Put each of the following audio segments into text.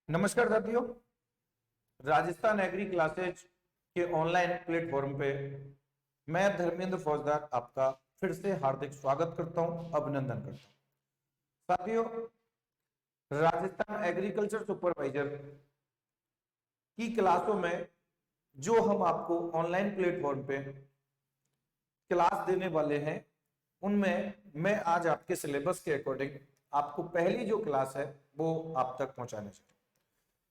नमस्कार साथियों, Rajasthan agree classes के ऑनलाइन प्लेटफॉर्म पे मैं धर्मेंद्र फौजदार आपका फिर से हार्दिक स्वागत करता हूं, अभिनंदन करता हूं। साथियों, राजस्थान एग्रीकल्चर सुपरवाइजर की क्लासों में जो हम आपको ऑनलाइन प्लेटफॉर्म पे क्लास देने वाले हैं, उनमें मैं आज आपके सिलेबस के अकॉर्डिंग आपको पहली जो क्लास है वो आप तक पहुंचाने चाहिए।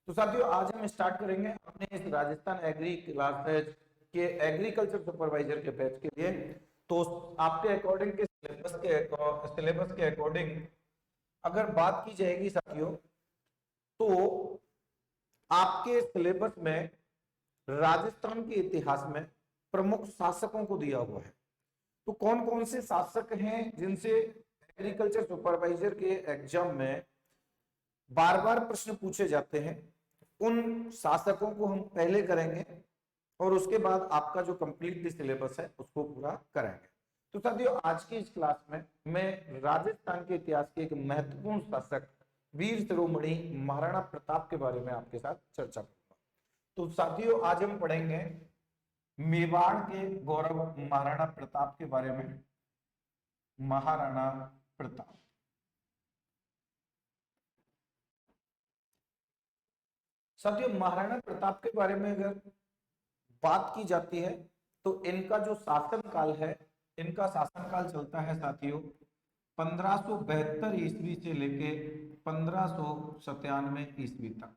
तो साथियों, आज हम स्टार्ट करेंगे अपने इस राजस्थान एग्री क्लासेज के एग्रीकल्चर सुपरवाइजर के बैच के लिए। तो आपके अकॉर्डिंग के सिलेबस के अकॉर्डिंग अगर बात की जाएगी साथियों, तो आपके सिलेबस में राजस्थान के इतिहास में प्रमुख शासकों को दिया हुआ है। तो कौन कौन से शासक हैं जिनसे एग्रीकल्चर सुपरवाइजर के एग्जाम में बार बार प्रश्न पूछे जाते हैं, उन शासकों को हम पहले करेंगे और उसके बाद आपका जो कंप्लीट सिलेबस है उसको पूरा कराएंगे। तो साथियों, आज की इस क्लास में मैं राजस्थान के इतिहास के एक महत्वपूर्ण शासक वीर शिरोमणि महाराणा प्रताप के बारे में आपके साथ चर्चा करूंगा। तो साथियों, आज हम पढ़ेंगे मेवाड़ के गौरव महाराणा प्रताप के बारे में। महाराणा प्रताप, साथियों, महाराणा प्रताप के बारे में अगर बात की जाती है तो इनका जो शासन काल है, इनका शासन काल चलता है साथियों 1572 ईस्वी से लेके 1597 ईस्वी तक।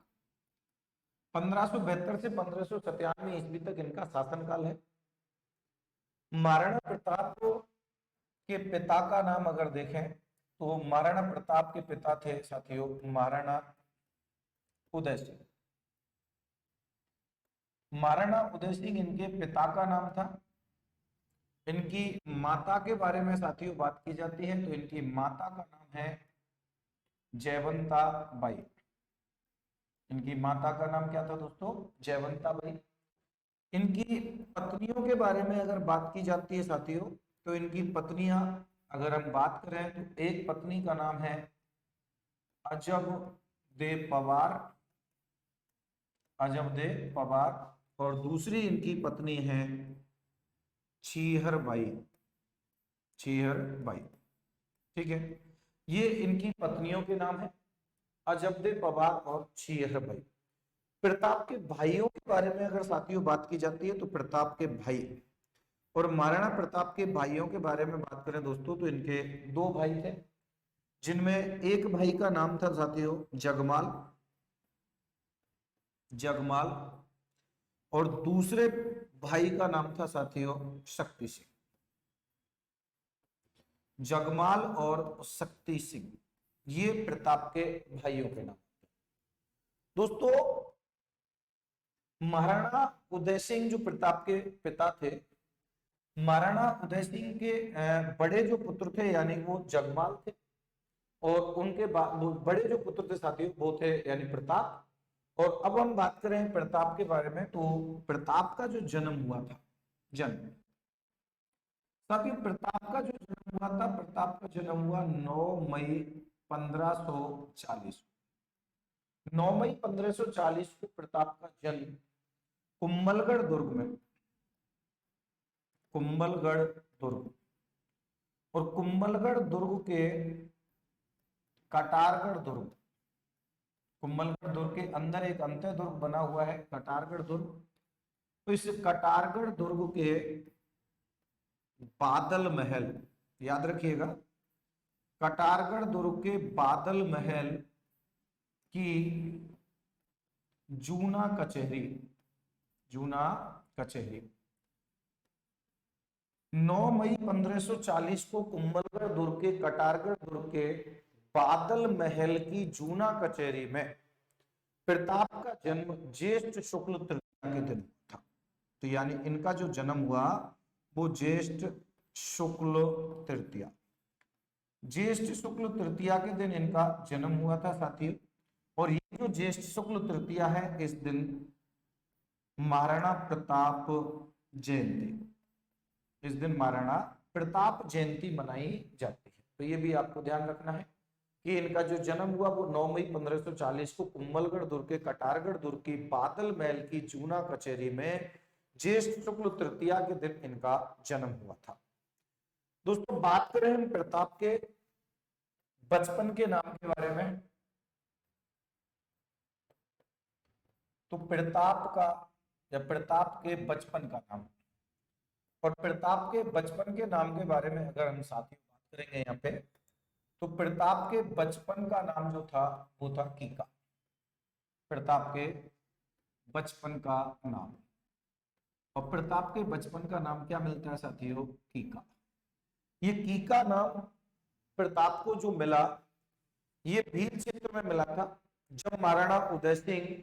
1572 से 1597 ईस्वी तक इनका शासन काल है। महाराणा प्रताप के पिता का नाम अगर देखें तो महाराणा प्रताप के पिता थे साथियों महाराणा उदय सिंह। महाराणा उदय सिंह इनके पिता का नाम था। इनकी माता के बारे में साथियों बात की जाती है तो इनकी माता का नाम है जयवंता बाई। इनकी माता का नाम क्या था दोस्तों? जयवंता बाई। इनकी पत्नियों के बारे में अगर बात की जाती है साथियों, तो इनकी पत्नियां अगर हम बात करें तो एक पत्नी का नाम है अजब दे पवार, अजब दे पवार, और दूसरी इनकी पत्नी है छीहर बाई, छीहर बाई। ठीक है, ये इनकी पत्नियों के नाम है अजब दे पवार और छीहर बाई। प्रताप के भाइयों के बारे में अगर साथियों बात की जाती है तो प्रताप के भाई और महाराणा प्रताप के भाइयों के बारे में बात करें दोस्तों, तो इनके दो भाई थे, जिनमें एक भाई का नाम था साथियों जगमाल, जगमाल, और दूसरे भाई का नाम था साथियों शक्ति सिंह। जगमाल और शक्ति सिंह, ये प्रताप के भाइयों के नाम। दोस्तों, महाराणा उदय सिंह जो प्रताप के पिता थे, महाराणा उदय सिंह के बड़े जो पुत्र थे यानी वो जगमाल थे, और उनके बड़े जो पुत्र थे साथियों वो थे यानी प्रताप। और अब हम बात करें प्रताप के बारे में, तो प्रताप का जो जन्म हुआ था, जन्म साथियों, प्रताप का जो जन्म हुआ था, प्रताप का जन्म हुआ 9 मई 1540। 9 मई 1540 को प्रताप का जन्म कुंभलगढ़ दुर्ग में, कुंभलगढ़ दुर्ग, और कुंभलगढ़ दुर्ग के कटारगढ़ दुर्ग, कुंभलगढ़ दुर्ग के अंदर एक अंत्य दुर्ग बना हुआ है कटारगढ़ दुर्ग, तो इस कटारगढ़ दुर्ग के बादल महल, याद रखिएगा, कटारगढ़ दुर्ग के बादल महल की जूना कचहरी, जूना कचहरी 9 मई 1540 को कुंभलगढ़ दुर्ग के कटारगढ़ दुर्ग के बादल महल की जूना कचहरी में प्रताप का जन्म ज्येष्ठ शुक्ल तृतीया के दिन था। तो यानी इनका जो जन्म हुआ वो ज्येष्ठ शुक्ल तृतीया, ज्येष्ठ शुक्ल तृतीया के दिन इनका जन्म हुआ था साथियों। और ये जो ज्येष्ठ शुक्ल तृतीया है, इस दिन महाराणा प्रताप जयंती, इस दिन महाराणा प्रताप जयंती मनाई जाती है। तो ये भी आपको ध्यान रखना है कि इनका जो जन्म हुआ वो 9 मई 1540 को कुंभलगढ़ दुर्ग के कटारगढ़ दुर्ग की बादल महल की चूना कचहरी में ज्येष्ठ शुक्ल तृतीया के दिन इनका जन्म हुआ था। दोस्तों बात करें हम प्रताप के बचपन के नाम के बारे में, तो प्रताप का या प्रताप के बचपन का नाम, और प्रताप के बचपन के नाम के बारे में अगर हम साथ ही बात करेंगे यहाँ पे, तो प्रताप के बचपन का नाम जो था वो था कीका। प्रताप के बचपन का नाम, और प्रताप के बचपन का नाम क्या मिलता है साथियों? कीका। ये कीका नाम प्रताप को जो मिला ये भील क्षेत्र में मिला था, जब महाराणा उदय सिंह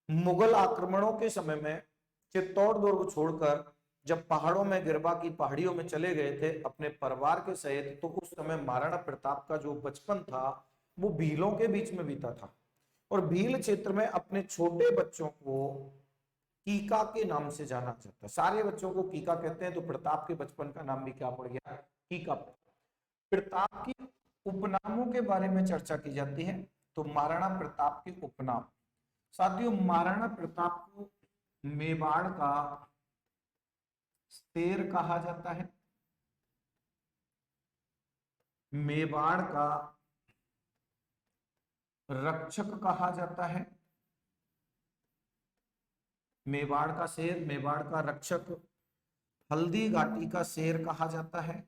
मुगल आक्रमणों के समय में चित्तौड़ दुर्ग छोड़कर जब पहाड़ों में, गिरबा की पहाड़ियों में चले गए थे अपने परिवार के सहित, तो उस समय महाराणा प्रताप का जो बचपन था वो भीलों के बीच में बीता था, और भील क्षेत्र में अपने छोटे बच्चों को कीका के नाम से जाना जाता है। सारे बच्चों को कीका कहते हैं, तो प्रताप के बचपन का नाम भी क्या पड़ गया? कीका। प्रताप की उपनामों के बारे में चर्चा की जाती है, तो महाराणा प्रताप के उपनाम साथियों, महाराणा प्रताप को मेवाड़ का शेर कहा जाता है, मेवाड़ का रक्षक कहा जाता है, मेवाड़ का शेर, मेवाड़ का रक्षक, हल्दी घाटी का शेर कहा जाता है,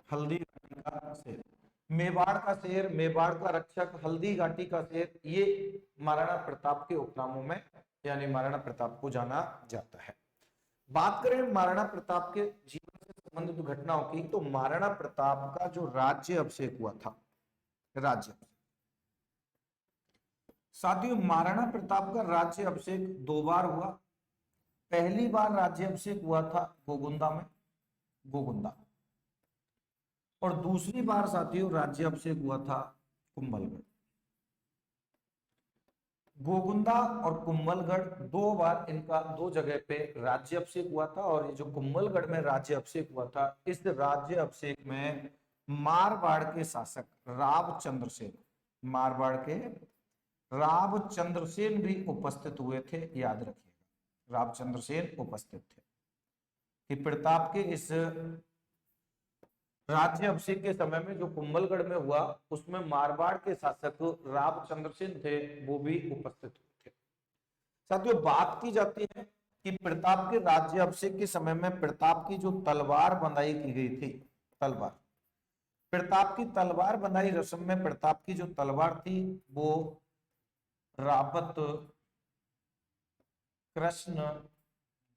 हल्दी घाटी का शेर, मेवाड़ का शेर, मेवाड़ का रक्षक, हल्दी घाटी का शेर, ये महाराणा प्रताप के उपनामों में यानी महाराणा प्रताप को जाना जाता है। बात करें महाराणा प्रताप के जीवन से संबंधित घटनाओं की, तो महाराणा प्रताप का जो राज्य अभिषेक हुआ था, राज्य साथियों, महाराणा प्रताप का राज्य अभिषेक 2 बार हुआ। पहली बार राज्य अभिषेक हुआ था गोगुंदा में, गोगुंदा, और दूसरी बार साथियों राज्य अभिषेक हुआ था कुंभलगढ़। गोगुंदा और कुंभलगढ़ 2 बार इनका 2 जगह पे राज्य अभिषेक हुआ था, और ये जो कुंभलगढ़ में राज्य अभिषेक हुआ था, इस राज्य अभिषेक में मारवाड़ के शासक रावचंद्र सेन, मारवाड़ के रावचंद्र सेन भी उपस्थित हुए थे। याद रखिएगा, रावचंद्र सेन उपस्थित थे कि प्रताप के इस राज्य अभिषेक के समय में जो कुंभलगढ़ में हुआ उसमें मारवाड़ के शासक रावचंद्र सेन थे, वो भी उपस्थित हुए थे। साथियों बात की जाती है कि प्रताप के राज्य अभिषेक के समय में प्रताप की जो तलवार बंधाई की गई थी, तलवार, प्रताप की तलवार बंधाई रस्म में प्रताप की जो तलवार थी वो रावत कृष्ण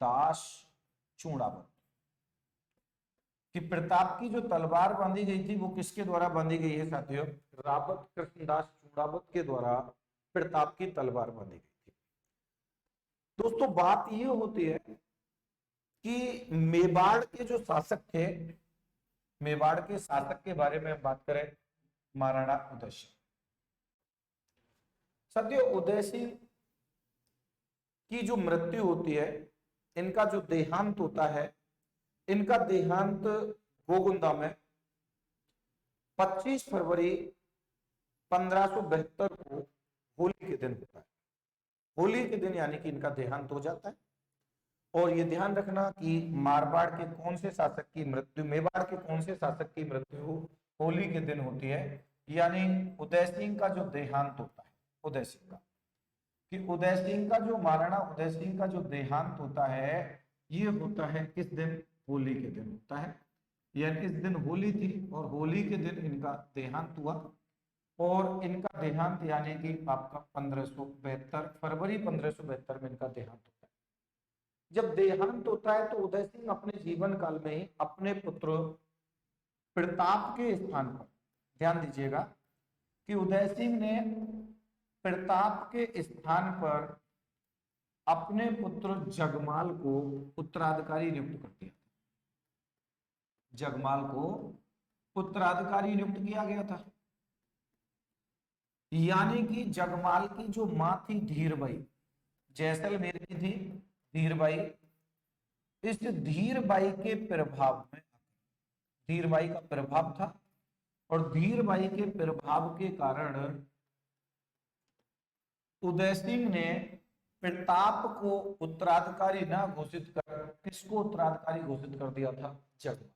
दास चूड़ावत, कि प्रताप की जो तलवार बांधी गई थी वो किसके द्वारा बांधी गई है साथियों? रावत कृष्णदास चूड़ावत के द्वारा प्रताप की तलवार बांधी गई थी। दोस्तों बात ये होती है कि मेवाड़ के जो शासक थे, मेवाड़ के शासक के बारे में बात करें, महाराणा उदय सिंह। साथियों उदय सिंह की जो मृत्यु होती है, इनका जो देहांत होता है, इनका देहांत गोगुंदा में 25 फरवरी 1572 को होली के दिन होता है। होली के दिन यानी कि इनका देहांत हो जाता है। और ये ध्यान रखना कि मारवाड़ के कौन से शासक की मृत्यु, मेवाड़ के कौन से शासक की मृत्यु होली के दिन होती है, यानी उदय सिंह का जो देहांत होता है, उदय सिंह का, कि उदय सिंह का जो महाराणा उदय सिंह का जो देहांत होता है ये होता है किस दिन? होली के दिन होता है। यानी इस दिन होली थी और होली के दिन इनका देहांत हुआ, और इनका देहांत यानी कि आपका 1572 फरवरी 1572 में इनका देहांत होता है। जब देहांत होता है तो उदय सिंह अपने जीवन काल में ही अपने पुत्र प्रताप के स्थान पर, ध्यान दीजिएगा कि उदय सिंह ने प्रताप के स्थान पर अपने पुत्र जगमाल को उत्तराधिकारी नियुक्त कर दिया। जगमाल को उत्तराधिकारी नियुक्त किया गया था। यानी कि जगमाल की जो मां थी धीरबाई, जैसलमेर की थी धीरबाई, इस धीरबाई के प्रभाव में, धीरबाई का प्रभाव था और धीरबाई के प्रभाव के कारण उदय सिंह ने प्रताप को उत्तराधिकारी ना घोषित कर, किसको उत्तराधिकारी घोषित कर दिया था? जगमल।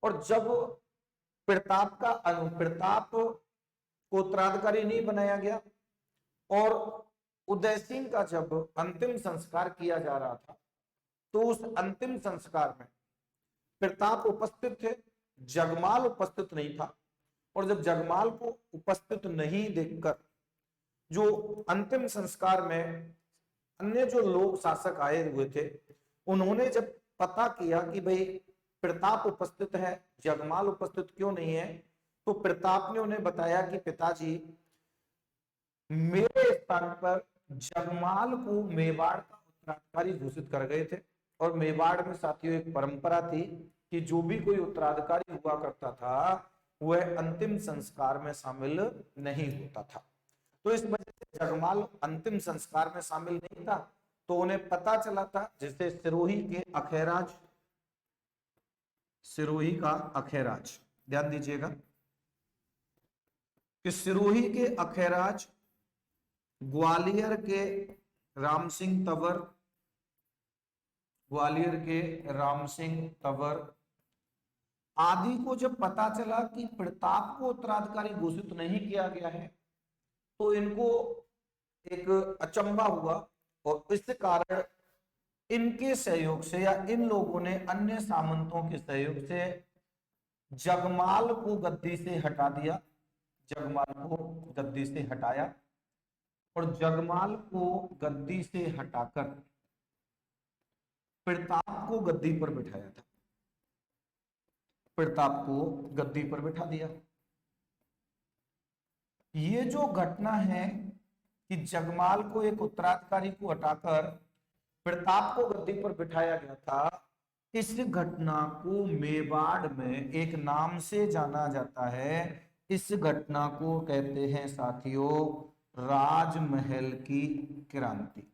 और जब प्रताप को उत्तराधिकारी नहीं बनाया गया और उदय सिंह का जब अंतिम संस्कार किया जा रहा था, तो उस अंतिम संस्कार में प्रताप उपस्थित थे, जगमाल उपस्थित नहीं था। और जब जगमाल को उपस्थित नहीं देखकर जो अंतिम संस्कार में अन्य जो लोग शासक आए हुए थे, उन्होंने जब पता किया कि भाई प्रताप उपस्थित है, जगमाल उपस्थित क्यों नहीं है, तो प्रताप ने उन्हें बताया कि पिताजी, मेरे स्थान पर जगमाल को मेवाड़ का उत्तराधिकारी घोषित कर गए थे। और मेवाड़ में साथियों एक परंपरा थी कि जो भी कोई उत्तराधिकारी हुआ करता था वह अंतिम संस्कार में शामिल नहीं होता था। तो इस वजह से जगमाल अंतिम संस्कार में शामिल नहीं था। तो उन्हें पता चला था, जैसे सिरोही के अखैराज, सिरोही का अखैराज, ध्यान दीजिएगा कि सिरोही के अखैराज, ग्वालियर के राम सिंह तंवर, ग्वालियर के राम सिंह तंवर आदि को जब पता चला कि प्रताप को उत्तराधिकारी घोषित नहीं किया गया है, तो इनको एक अचंभा हुआ और इस कारण इनके सहयोग से या इन लोगों ने अन्य सामंतों के सहयोग से जगमाल को गद्दी से हटा दिया, जगमाल को गद्दी से हटाया और जगमाल को गद्दी से हटाकर प्रताप को गद्दी पर बिठाया था, प्रताप को गद्दी पर बिठा दिया। ये जो घटना है कि जगमाल को एक उत्तराधिकारी को हटाकर प्रताप को गद्दी पर बिठाया गया था, इस घटना को मेवाड़ में एक नाम से जाना जाता है। इस घटना को कहते हैं साथियों राजमहल की क्रांति।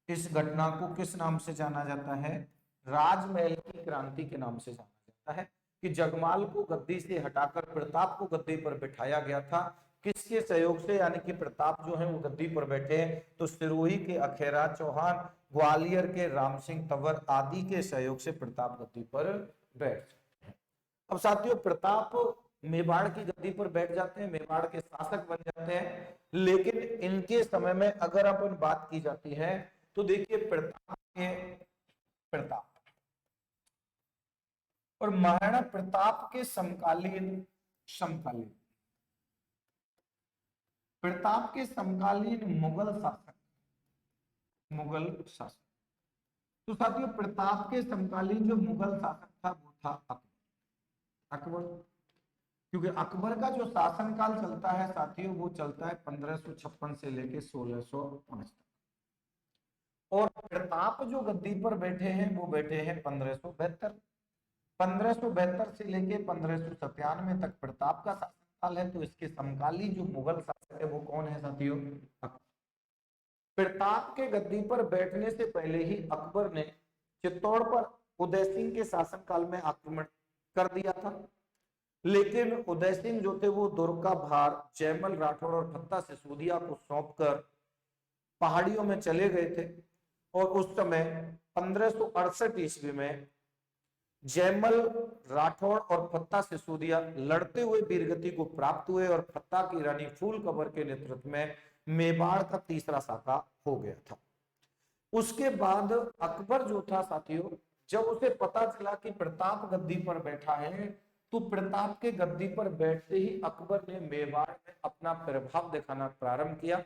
इस घटना को किस नाम से जाना जाता है? राजमहल की क्रांति के नाम से जाना जाता है कि जगमाल को गद्दी से हटाकर प्रताप को गद्दी पर बिठाया गया था। किसके सहयोग से? यानी कि प्रताप जो है वो गद्दी पर बैठे, तो सिरोही के अखैराज चौहान, ग्वालियर के राम सिंह तंवर आदि के सहयोग से प्रताप गद्दी पर बैठ। अब साथियों प्रताप मेवाड़ की गद्दी पर बैठ जाते हैं, मेवाड़ के शासक बन जाते हैं। लेकिन इनके समय में अगर अपन बात की जाती है तो देखिए प्रताप और महाराणा प्रताप के समकालीन प्रताप के समकालीन मुगल शासक, तो साथियों प्रताप के समकालीन जो मुगल शासक था वो था अकबर। क्योंकि अकबर का जो शासनकाल चलता है साथियों वो चलता है 1556 से लेके 1605 तक। और प्रताप जो गद्दी पर बैठे हैं वो बैठे हैं 1572 से लेके 1597 तक प्रताप का शासनकाल है। तो इसके समकालीन जो मुगल शासक है वो कौन है साथियों? प्रताप के गद्दी पर बैठने से पहले ही अकबर ने चित्तौड़ पर उदय सिंह के शासनकाल में आक्रमण कर दिया था। लेकिन उदय सिंह जो थे वो दुर्ग का भार जयमल राठौड़ और फत्ता सिसोदिया को सौंपकर पहाड़ियों में चले गए थे। और उस समय 1568 ईस्वी में जयमल राठौड़ और फत्ता सिसोदिया लड़ते हुए वीरगति को प्राप्त हुए और फत्ता की रानी फूल कबर के नेतृत्व में मेवाड़ का तीसरा साका हो गया था। उसके बाद अकबर जो था साथियों, जब उसे पता चला कि प्रताप गद्दी पर बैठा है, तो प्रताप के गद्दी पर बैठते ही अकबर ने मेवाड़ में अपना प्रभाव दिखाना प्रारंभ किया।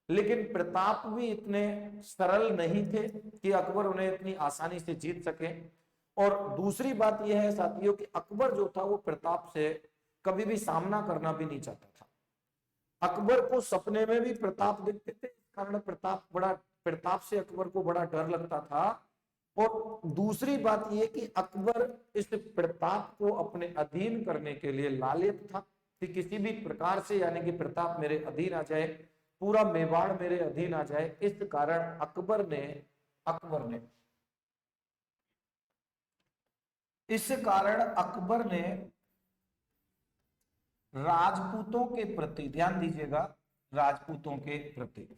लेकिन प्रताप भी इतने सरल नहीं थे कि अकबर उन्हें इतनी आसानी से जीत सके। और दूसरी बात यह है साथियों कि अकबर जो था वो प्रताप से कभी भी सामना करना भी नहीं चाहता था। अकबर को सपने में भी प्रताप दिखते थे, इस कारण प्रताप से अकबर को बड़ा डर लगता था। और दूसरी बात यह कि अकबर इस प्रताप को अपने अधीन करने के लिए लालच था कि किसी भी प्रकार से यानी कि प्रताप मेरे अधीन आ जाए, पूरा मेवाड़ मेरे अधीन आ जाए। इस कारण अकबर ने इस कारण अकबर ने राजपूतों के प्रति, ध्यान दीजिएगा, राजपूतों के प्रति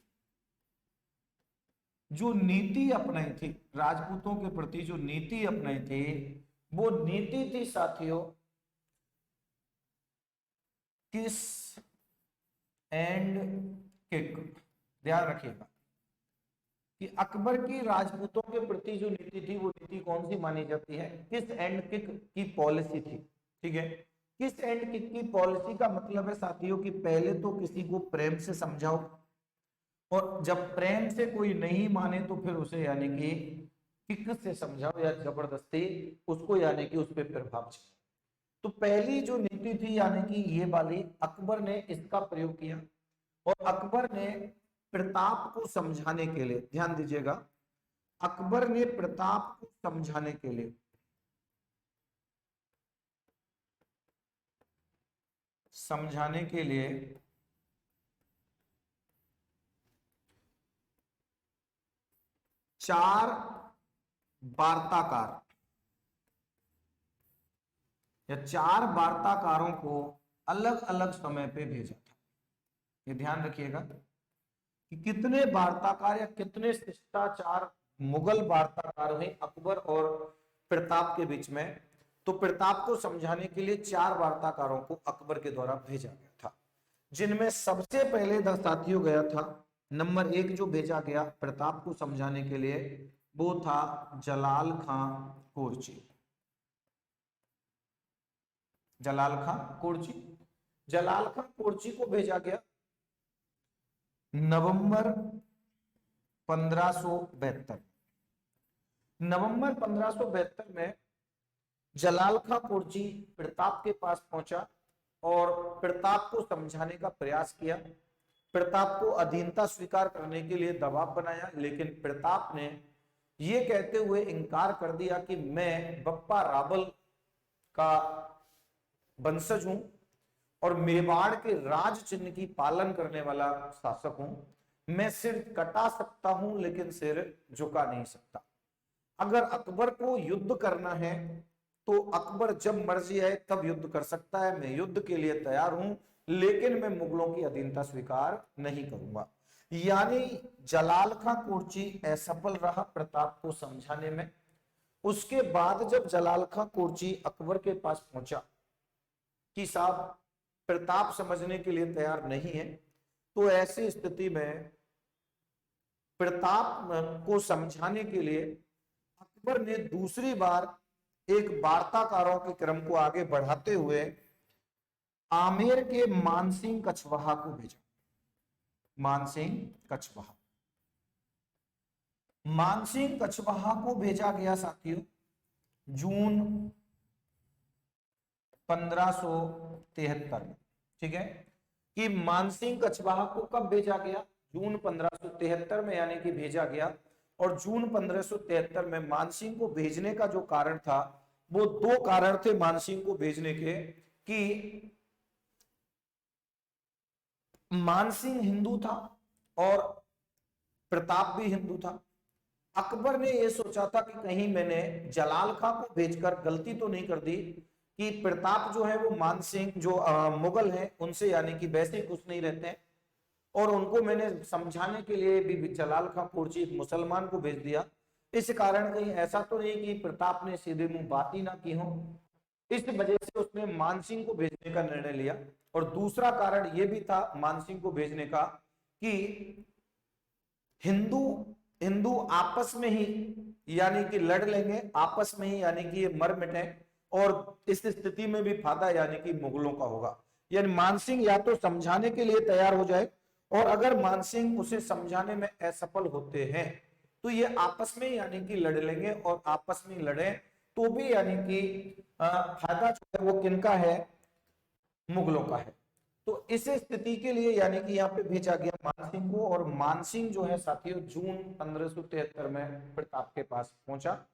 जो नीति अपनाई थी, राजपूतों के प्रति जो नीति अपनाई थी, वो नीति थी साथियों किस एंड किक। ध्यान रखिएगा कि अकबर की राजपूतों के प्रति जो नीति थी वो नीति कौन सी मानी जाती है, किस एंड किक की पॉलिसी थी। ठीक है, किस एंड किक की पॉलिसी का मतलब है साथियों कि पहले तो किसी को प्रेम से समझाओ, और जब प्रेम से कोई नहीं माने तो फिर उसे यानी कि किक से समझाओ या जबरदस्ती उसको यानी कि उस पर प्रभाव चलाओ। तो पहली जो नीति थी यानी कि ये वाली, अकबर ने इसका प्रयोग किया। और अकबर ने प्रताप को समझाने के लिए, ध्यान दीजिएगा, अकबर ने प्रताप को समझाने के लिए चार वार्ताकार या चार वार्ताकारों को अलग अलग समय पे भेजा था। ये ध्यान रखिएगा कि कितने वार्ताकार या कितने शिष्टाचार मुगल वार्ताकार हुए अकबर और प्रताप के बीच में। तो प्रताप को समझाने के लिए चार वार्ताकारों को अकबर के द्वारा भेजा गया था, जिनमें सबसे पहले साथियों गया था, नंबर 1 जो भेजा गया प्रताप को समझाने के लिए वो था जलाल खां कोरची। जलाल खां कोरची, जलाल खां कोरची को भेजा गया नवंबर 1572। नवंबर 1572 में जलाल खां कोरची प्रताप के पास पहुंचा और प्रताप को समझाने का प्रयास किया, प्रताप को अधीनता स्वीकार करने के लिए दबाव बनाया, लेकिन प्रताप ने यह कहते हुए इनकार कर दिया कि मैं बप्पा रावल का वंशज हूं और मेवाड़ के राज चिन्ह की पालन करने वाला शासक हूं। मैं सिर कटा सकता हूं लेकिन सिर झुका नहीं सकता। अगर अकबर को युद्ध करना है तो अकबर जब मर्जी आए तब युद्ध कर सकता है, मैं युद्ध के लिए तैयार हूं, लेकिन मैं मुगलों की अधीनता स्वीकार नहीं करूंगा। यानी जलाल खां कोरची असफल रहा प्रताप को समझाने में। उसके बाद जब जलाल खां कोरची अकबर के पास पहुंचा कि साहब प्रताप समझने के लिए तैयार नहीं है, तो ऐसी स्थिति में प्रताप को समझाने के लिए अकबर ने दूसरी बार एक वार्ताकारों के क्रम को आगे बढ़ाते हुए आमेर के मानसिंह कछवाहा को भेजा। मानसिंह कछवाहा, मानसिंह कछवाहा को भेजा गया साथियों जून 1573 में। ठीक है, कि मानसिंह कछवाहा को कब भेजा गया, जून 1573 में यानी कि भेजा गया। और जून 1573 में मानसिंह को भेजने का जो कारण था वो दो कारण थे मानसिंह को भेजने के, कि मानसिंह हिंदू था और प्रताप भी हिंदू था। अकबर ने यह सोचा था कि कहीं मैंने जलाल खां को भेजकर गलती तो नहीं कर दी कि प्रताप जो है वो मानसिंह जो मुगल हैं उनसे यानी कि वैसे कुछ नहीं रहते हैं, और उनको मैंने समझाने के लिए भी जलाल खां कोरची एक मुसलमान को भेज दिया। इस कारण कहीं ऐसा तो नहीं कि प्रताप ने सीधे मुंह बात ही ना की हो, इस वजह से उसने मानसिंह को भेजने का निर्णय लिया। और दूसरा कारण यह भी था मानसिंह को भेजने का कि हिंदू हिंदू आपस में ही यानी कि लड़ लेंगे, आपस में ही यानी कि ये मर मिटे, और इस स्थिति में भी फायदा यानी कि मुगलों का होगा। यानी मानसिंह या तो समझाने के लिए तैयार हो जाए, और अगर मानसिंह उसे समझाने में असफल होते हैं तो ये आपस में यानी कि लड़ लेंगे, और आपस में लड़े तो भी यानी कि फायदा जो है वो किनका है, मुगलों का है। तो इस स्थिति के लिए यानी कि यहाँ पे भेजा गया मानसिंह को, और मानसिंह जो है साथियों जून 1573 में प्रताप के पास पहुंचा।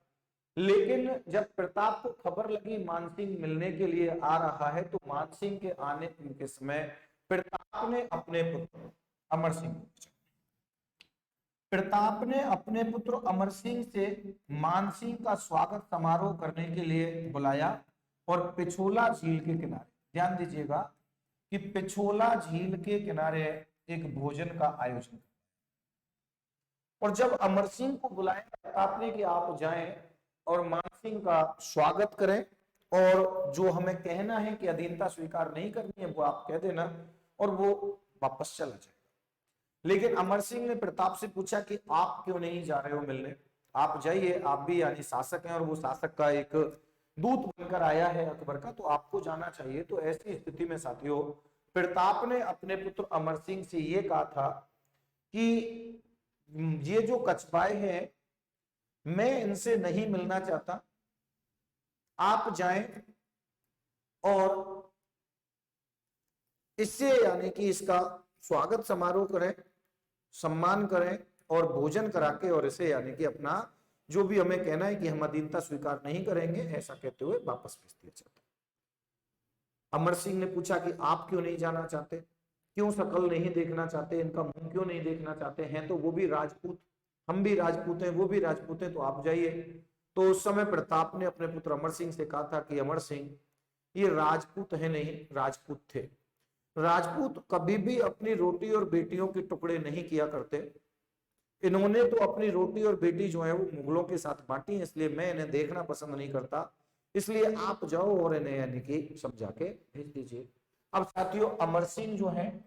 लेकिन जब प्रताप को खबर लगी मानसिंह मिलने के लिए आ रहा है, तो मानसिंह के आने के समय प्रताप ने अपने पुत्र अमर सिंह को भेजा। प्रताप ने अपने पुत्र अमर सिंह से मान सिंह का स्वागत समारोह करने के लिए बुलाया और पिछोला झील के किनारे, ध्यान दीजिएगा कि पिछोला झील के किनारे एक भोजन का आयोजन। और जब अमर सिंह को बुलाया प्रताप ने कि आप जाएं और मान सिंह का स्वागत करें, और जो हमें कहना है कि अधीनता स्वीकार नहीं करनी है वो आप कह देना, और वो वापस चला जाएगा। लेकिन अमर सिंह ने प्रताप से पूछा कि आप क्यों नहीं जा रहे हो मिलने, आप जाइए, आप भी यानी शासक हैं और वो शासक का एक दूत बनकर आया है अकबर का, तो आपको जाना चाहिए। तो ऐसी स्थिति में साथियों प्रताप ने अपने पुत्र अमर सिंह से ये कहा था कि ये जो कछवाए हैं मैं इनसे नहीं मिलना चाहता, आप जाएं और इससे यानी कि इसका स्वागत समारोह करें, सम्मान करें और भोजन करा के, और इसे यानी कि अपना जो भी हमें कहना है कि हम अधीनता स्वीकार नहीं करेंगे, ऐसा कहते हुए वापस भेज दिया जाता। अमर सिंह ने पूछा कि आप क्यों नहीं जाना चाहते, क्यों शकल नहीं देखना चाहते, इनका मुंह क्यों नहीं देखना चाहते हैं, तो वो भी राजपूत, हम भी राजपूत हैं, वो भी राजपूत हैं, तो आप जाइए। तो उस समय प्रताप ने अपने पुत्र अमर सिंह से कहा था कि अमर सिंह, ये राजपूत है नहीं, राजपूत थे। राजपूत कभी भी अपनी रोटी और बेटियों के टुकड़े नहीं किया करते। इन्होंने तो अपनी रोटी और बेटी जो है वो मुगलों के साथ बांटी है, इसलिए मैं इन्हें देखना पसंद नहीं करता, इसलिए आप जाओ और इन्हें यानी कि समझा के भेज दीजिए। अब साथियों अमर सिंह जो है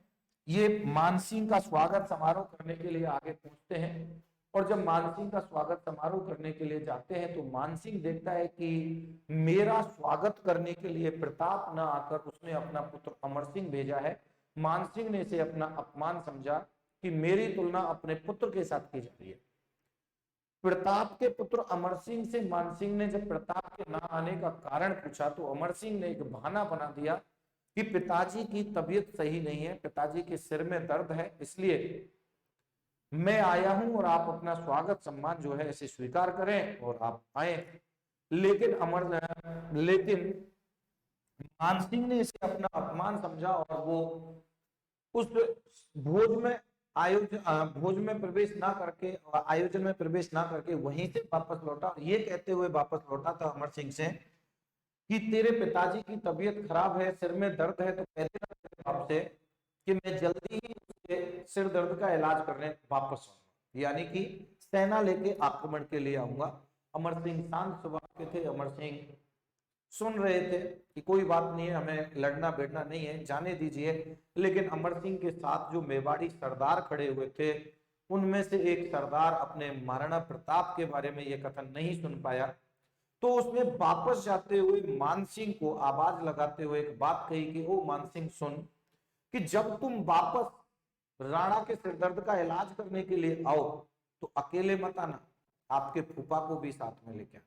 ये मान सिंह का स्वागत समारोह करने के लिए आगे पहुंचते हैं, और जब मान सिंह का स्वागत समारोह करने के लिए जाते हैं तो मान सिंह देखता है कि मेरा स्वागत करने के लिए प्रताप न आकर उसने अपना पुत्र अमर सिंह भेजा है। मान सिंह ने इसे अपना अपमान समझा कि मेरी तुलना अपने पुत्र के साथ की जा रही है। प्रताप के पुत्र अमर सिंह से मान सिंह ने जब प्रताप के ना आने का कारण पूछा तो अमर सिंह ने एक बहाना बना दिया कि पिताजी की तबीयत सही नहीं है, पिताजी के सिर में दर्द है, इसलिए मैं आया हूं और आप अपना स्वागत सम्मान जो है इसे स्वीकार करें और आप आए। लेकिन मान सिंह ने इसे अपना अपमान समझा और वो उस भोज में प्रवेश ना करके, आयोजन में प्रवेश ना करके वहीं से वापस लौटा। ये कहते हुए वापस लौटा था अमर सिंह से कि तेरे पिताजी की तबीयत खराब है, सिर में दर्द है, तो कहते ना तेरे बाप से कि मैं जल्दी ही उसके सिर दर्द का इलाज करने वापस आऊंगा, यानी कि सेना लेके आक्रमण के लिए आऊंगा। अमर सिंह शांत स्वभाव के थे, अमर सिंह सुन रहे थे कि कोई बात नहीं है, हमें लड़ना बैठना नहीं है, जाने दीजिए। लेकिन अमर सिंह के साथ जो मेवाड़ी सरदार खड़े हुए थे उनमें से एक सरदार अपने महाराणा प्रताप के बारे में यह कथन नहीं सुन पाया, तो उसने वापस जाते हुए मान सिंह को आवाज लगाते हुए एक बात कही कि ओ मान सिंह सुन, कि जब तुम वापस राणा के सिरदर्द का इलाज करने के लिए आओ तो अकेले मत आना, आपके फूफा को भी साथ में लेके आना।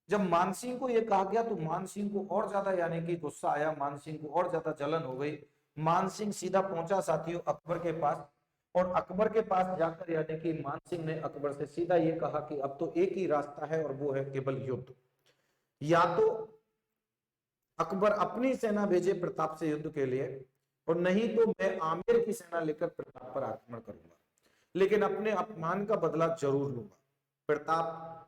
जब मान सिंह को यह कहा गया तो मान सिंह को और ज्यादा यानी कि गुस्सा आया, मान सिंह को और ज्यादा जलन हो गई। मान सिंह सीधा पहुंचा साथियों अकबर के पास, और अकबर के पास जाकर यानी कि मान सिंह ने अकबर से सीधा ये कहा कि अब तो एक ही रास्ता है और वो है केवल युद्ध। या तो अकबर अपनी सेना भेजे प्रताप से युद्ध के लिए, और नहीं तो मैं आमेर की सेना लेकर प्रताप पर आक्रमण करूंगा, लेकिन अपने अपमान का बदला जरूर लूंगा। प्रताप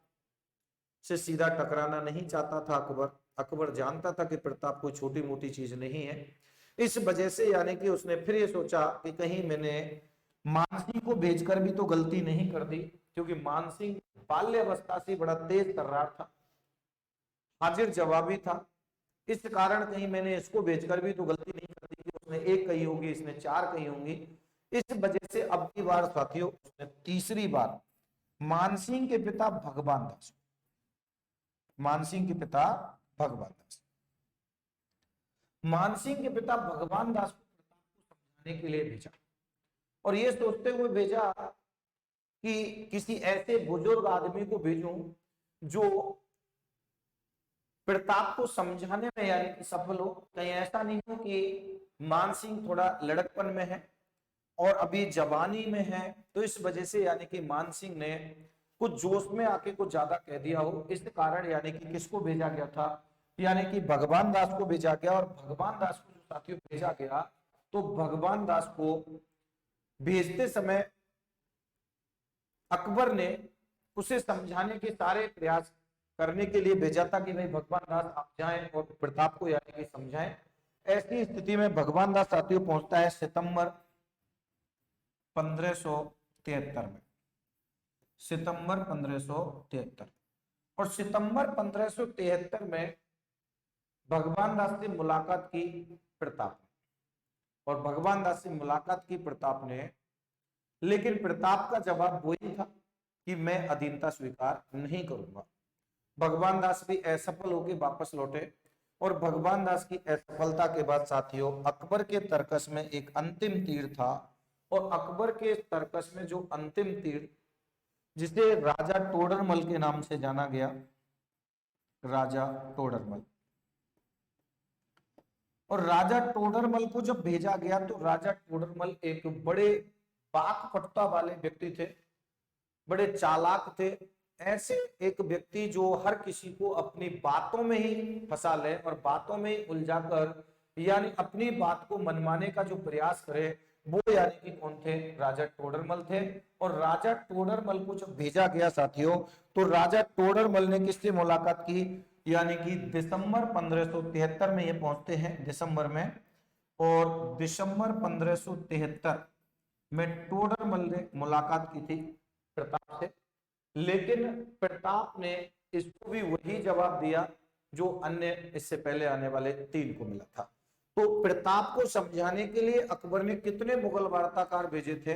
से सीधा टकराना नहीं चाहता था अकबर। अकबर जानता था कि प्रताप कोई छोटी मोटी चीज नहीं है, इस वजह से यानी कि उसने फिर ये सोचा कि कहीं मैंने मानसिंह को भेजकर भी तो गलती नहीं कर दी, क्योंकि मानसिंह बाल्यावस्था से बड़ा तेज तर्रार था, हाजिर जवाबी था, इस कारण कहीं मैंने इसको भेजकर भी तो गलती नहीं कर दी कि उसने एक कही होगी, इसने चार कही होंगी। इस वजह से अब की बार साथियों उसने तीसरी बार मानसिंह के पिता भगवान दास, मानसिंह के पिता भगवान दास, मानसिंह के पिता भगवान दास को प्रताप को समझाने के लिए भेजा, और ये सोचते हुए भेजा कि किसी ऐसे बुजुर्ग आदमी को भेजूं जो प्रताप को समझाने में यानी कि सफल हो। कहीं ऐसा नहीं हो कि मानसिंह थोड़ा लड़कपन में है और अभी जवानी में है, तो इस वजह से यानी कि मानसिंह ने कुछ जोश में आके कुछ ज्यादा कह दिया हो। इस कारण यानी कि किसको भेजा गया था, यानी कि भगवान दास को भेजा गया। और भगवान दास को जो साथियों भेजा गया, तो भगवान दास को भेजते समय अकबर ने उसे समझाने के सारे प्रयास करने के लिए भेजा था कि भाई भगवान दास आप जाएं और प्रताप को यानी कि समझाएं। ऐसी स्थिति में भगवान दास साथियों पहुंचता है सितंबर 1573 में, सितंबर 1573। और सितंबर 1573 में भगवान दास से मुलाकात की प्रताप ने, और भगवान दास से मुलाकात की प्रताप ने, लेकिन प्रताप का जवाब वही था कि मैं अधीनता स्वीकार नहीं करूंगा। भगवान दास भी असफल होकर वापस लौटे, और भगवान दास की असफलता के बाद साथियों अकबर के तर्कस में एक अंतिम तीर था, और अकबर के तर्कस में जो अंतिम तीर, जिसे राजा टोडरमल के नाम से जाना गया, राजा टोडरमल। और राजा टोडरमल को जब भेजा गया तो राजा टोडरमल एक बड़े वाकपटुता वाले व्यक्ति थे, बड़े चालाक थे, ऐसे एक व्यक्ति जो हर किसी को अपनी बातों में ही फंसा ले और बातों में ही उलझाकर यानी अपनी बात को मनवाने का जो प्रयास करे, वो यानी कि कौन थे? राजा टोडरमल थे। और राजा टोडरमल को जब भेजा गया साथियों, तो राजा टोडरमल ने किससे मुलाकात की? यानी कि दिसंबर 1573 में ये पहुंचते हैं, दिसंबर में। और दिसंबर 1573 में टोडरमल ने मुलाकात की थी प्रताप से, लेकिन प्रताप ने इसको भी वही जवाब दिया जो अन्य इससे पहले आने वाले 3 को मिला था। तो प्रताप को समझाने के लिए अकबर ने कितने मुगल वार्ताकार भेजे थे?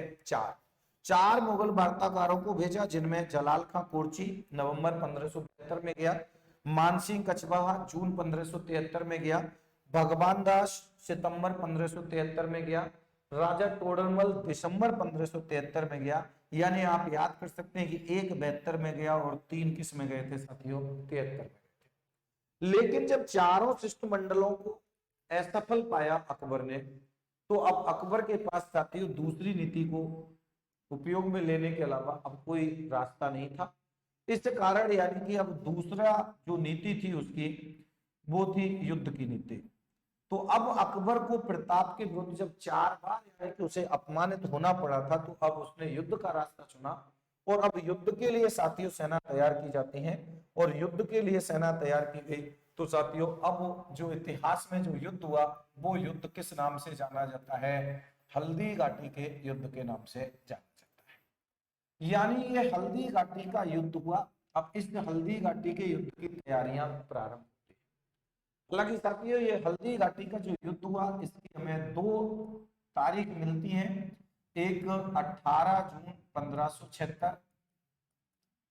4 मुगल वार्ताकारों को भेजा, जिनमें जलाल खां कोर्ची नवंबर 1572 में गया, मानसिंह कछवाहा जून 1573 में गया, भगवान दास सितंबर 1573 में गया, राजा टोडरमल दिसंबर 1573 में गया। यानी आप याद कर सकते हैं कि एक 72 में गया और 3 किस में गए थे साथियों? 73 में गए थे। लेकिन जब चारों शिष्टमंडलों को असफल पाया अकबर ने, तो अब अकबर के पास साथियों दूसरी नीति को उपयोग में लेने के अलावा अब कोई रास्ता नहीं था। इस कारण यानी कि अब दूसरा जो नीति थी उसकी, वो थी युद्ध की नीति। तो अब अकबर को प्रताप के विरुद्ध जब 4 बार यानी कि उसे अपमानित होना पड़ा था, तो अब उसने युद्ध का रास्ता चुना। और अब युद्ध के लिए साथियों सेना तैयार की जाती है, और युद्ध के लिए सेना तैयार की गई तो साथियों अब जो इतिहास में जो युद्ध हुआ, वो युद्ध किस नाम से जाना जाता है? हल्दी घाटी के युद्ध के नाम से जाना जाता है। यानी ये हल्दी घाटी का युद्ध हुआ। अब इस हल्दी घाटी के युद्ध की तैयारियां प्रारंभ, हालांकि साथियों ये हल्दी घाटी का जो युद्ध हुआ, इसकी हमें 2 तारीख मिलती हैं, एक 18 जून 1576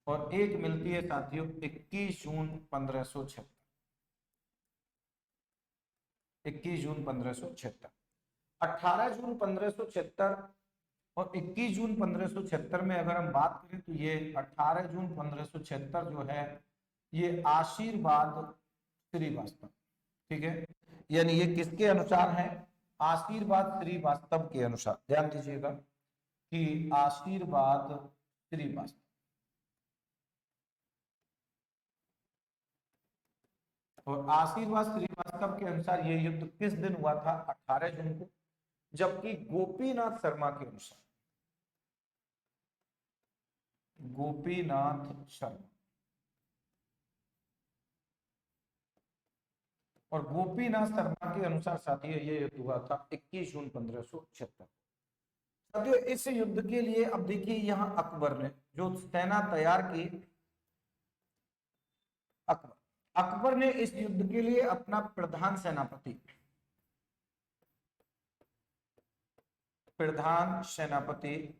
और एक मिलती है साथियों 21 जून 1576। 21 जून 1576, 18 जून 1576 और 21 जून 1576 में अगर हम बात करें तो ये 18 जून 1576 जो है ये आशीर्वाद श्रीवास्तव, ठीक है, यानी ये किसके अनुसार है? आशीर्वाद श्रीवास्तव के अनुसार। ध्यान दीजिएगा कि आशीर्वाद श्रीवास्तव, और आशीर्वाद श्रीवास्तव के अनुसार ये युद्ध किस दिन हुआ था? 18 जून को। जबकि गोपीनाथ शर्मा के अनुसार, गोपीनाथ शर्मा और गोपीनाथ शर्मा के अनुसार साथियों ये युद्ध हुआ था 21 जून 1576। साथियों इस युद्ध के लिए अब देखिए यहां अकबर ने जो सेना तैयार की, अकबर ने इस युद्ध के लिए अपना प्रधान सेनापति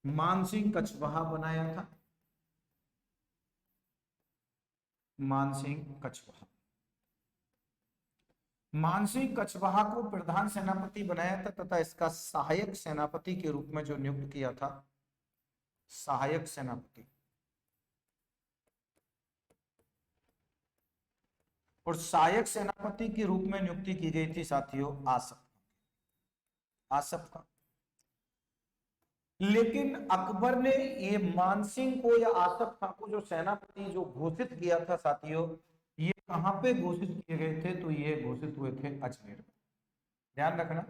मानसिंह कछवाहा बनाया था। मानसिंह कछवाहा को प्रधान सेनापति बनाया था तथा इसका सहायक सेनापति के रूप में जो नियुक्त किया था, सहायक सेनापति, और सहायक सेनापति के रूप में नियुक्ति की गई थी साथियों आसफ खां। लेकिन अकबर ने ये मानसिंह को या आसफ खां को जो सेनापति जो घोषित किया था साथियों, ये कहां पे घोषित किए गए थे? तो ये घोषित हुए थे अजमेर में। ध्यान रखना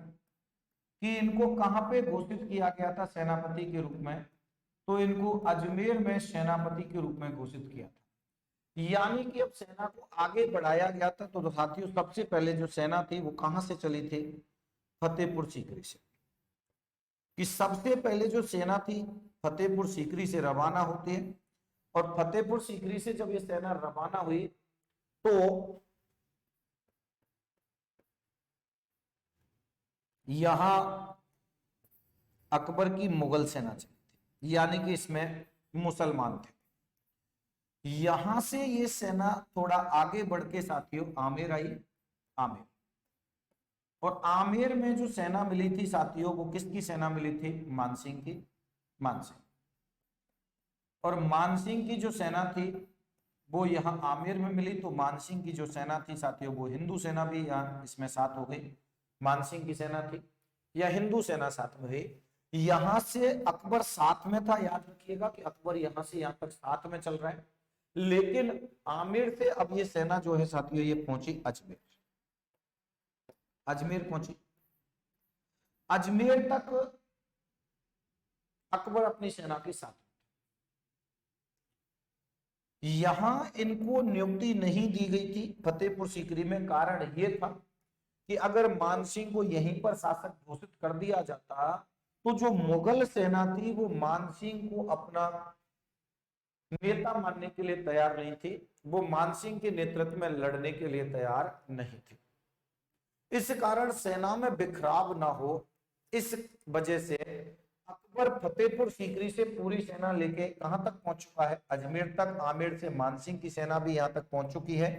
कि इनको कहां पे घोषित किया गया था सेनापति के रूप में, तो इनको अजमेर में सेनापति के रूप में घोषित किया था। यानी कि अब सेना को आगे बढ़ाया गया था। तो साथियों सबसे पहले जो सेना थी वो कहां से चली थी, फतेहपुर सीकरी से। कि सबसे पहले जो सेना थी फतेहपुर सीकरी से रवाना होती है, और फतेहपुर सीकरी से जब ये सेना रवाना हुई तो यहां अकबर की मुगल सेना चली थी, यानी कि इसमें मुसलमान थे। यहां से ये सेना थोड़ा आगे बढ़ के साथियों आमेर आई। आमेर, और आमेर में जो सेना मिली थी साथियों वो किसकी सेना मिली थी, मानसिंह की। मानसिंह, और मानसिंह की जो सेना थी वो यहाँ आमेर में मिली। तो मानसिंह की जो सेना थी साथियों वो हिंदू सेना भी यहाँ इसमें साथ हो गई। मानसिंह की सेना थी या हिंदू सेना साथ में हुई। यहां से अकबर साथ में था, याद रखिएगा कि अकबर यहां से यहां तक साथ में चल रहा है। लेकिन आमेर से अब ये सेना जो है साथियों ये पहुंची अजमेर। अजमेर पहुंची। अजमेर तक अकबर अपनी सेना के साथ। यहां इनको नियुक्ति नहीं दी गई थी फतेहपुर सीकरी में। कारण यह था कि अगर मानसिंह को यहीं पर शासक घोषित कर दिया जाता तो जो मुगल सेना थी वो मानसिंह को अपना नेता मानने के लिए तैयार नहीं थी, वो मानसिंह के नेतृत्व में लड़ने के लिए तैयार नहीं थी। इस कारण सेना में बिखराव ना हो, इस वजह से अकबर फतेहपुर सीकरी से पूरी सेना लेके कहां तक पहुंच चुका है, अजमेर तक। आमेर से मानसिंह की सेना भी यहां तक पहुंच चुकी है।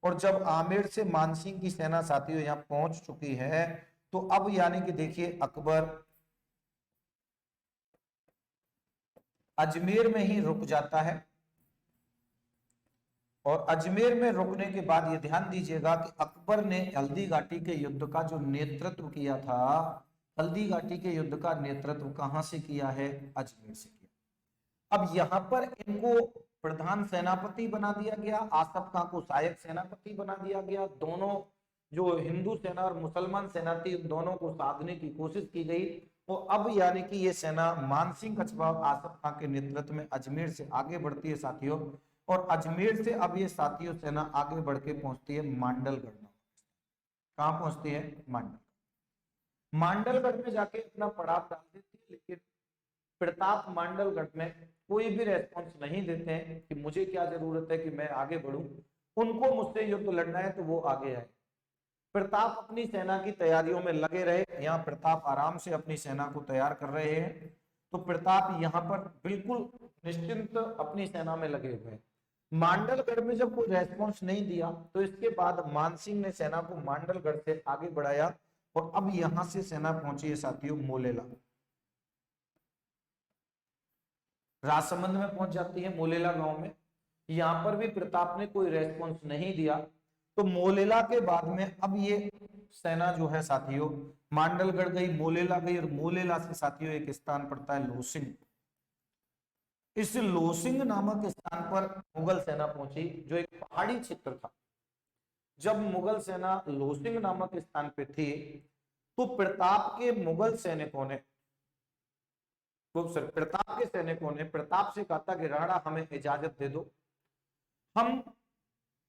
और जब आमेर से मानसिंह की सेना साथियों यहां पहुंच चुकी है तो अब यानी कि देखिए अकबर अजमेर में ही रुक जाता है। और अजमेर में रुकने के बाद ये ध्यान दीजिएगा कि अकबर ने हल्दी घाटी के युद्ध का जो नेतृत्व किया था, हल्दी घाटी के युद्ध का नेतृत्व कहां से किया है, अजमेर से किया। अब यहां पर इनको प्रधान सेनापति बना दिया गया, आसफ खां को सहायक सेनापति बना दिया गया। दोनों जो हिंदू सेना और मुसलमान सेना थी उन दोनों को साधने की कोशिश की गई। तो अब यानी कि ये सेना मानसिंह कछवा आसफ खां के नेतृत्व में अजमेर से आगे बढ़ती है साथियों। और अजमेर से अब ये साथियों सेना आगे बढ़ के पहुंचती है मांडलगढ़ में। कहां पहुंचती है, मांडल। मांडलगढ़ में जाके अपना पड़ाव डाल देती है। लेकिन प्रताप मांडलगढ़ में कोई भी रेस्पॉन्स नहीं देते हैं कि मुझे क्या जरूरत है कि मैं आगे बढ़ूं, उनको मुझसे युद्ध लड़ना है तो वो आगे आए। प्रताप अपनी सेना की तैयारियों में लगे रहे। यहाँ प्रताप आराम से अपनी सेना को तैयार कर रहे हैं। तो प्रताप यहाँ पर बिल्कुल निश्चिंत अपनी सेना में लगे हुए हैं। मांडलगढ़ में जब कोई रेस्पॉन्स नहीं दिया तो इसके बाद मानसिंह ने सेना को मांडलगढ़ से आगे बढ़ाया। और अब यहां से सेना पहुंची है साथियों मोलेला। राजसमंद में पहुंच जाती है मोलेला गांव में। यहां पर भी प्रताप ने कोई रेस्पॉन्स नहीं दिया। तो मोलेला के बाद में अब ये सेना जो है साथियों मांडलगढ़ गई, मोलेला गई, और मोलेला से साथियों एक स्थान पड़ता है लोसिंग। इस लोसिंग नामक स्थान पर मुगल सेना पहुंची जो एक पहाड़ी क्षेत्र था। जब मुगल सेना लोसिंग नामक स्थान पे थी तो प्रताप के मुगल सैनिकों ने, प्रताप के सैनिकों ने प्रताप से कहा था कि राणा हमें इजाजत दे दो, हम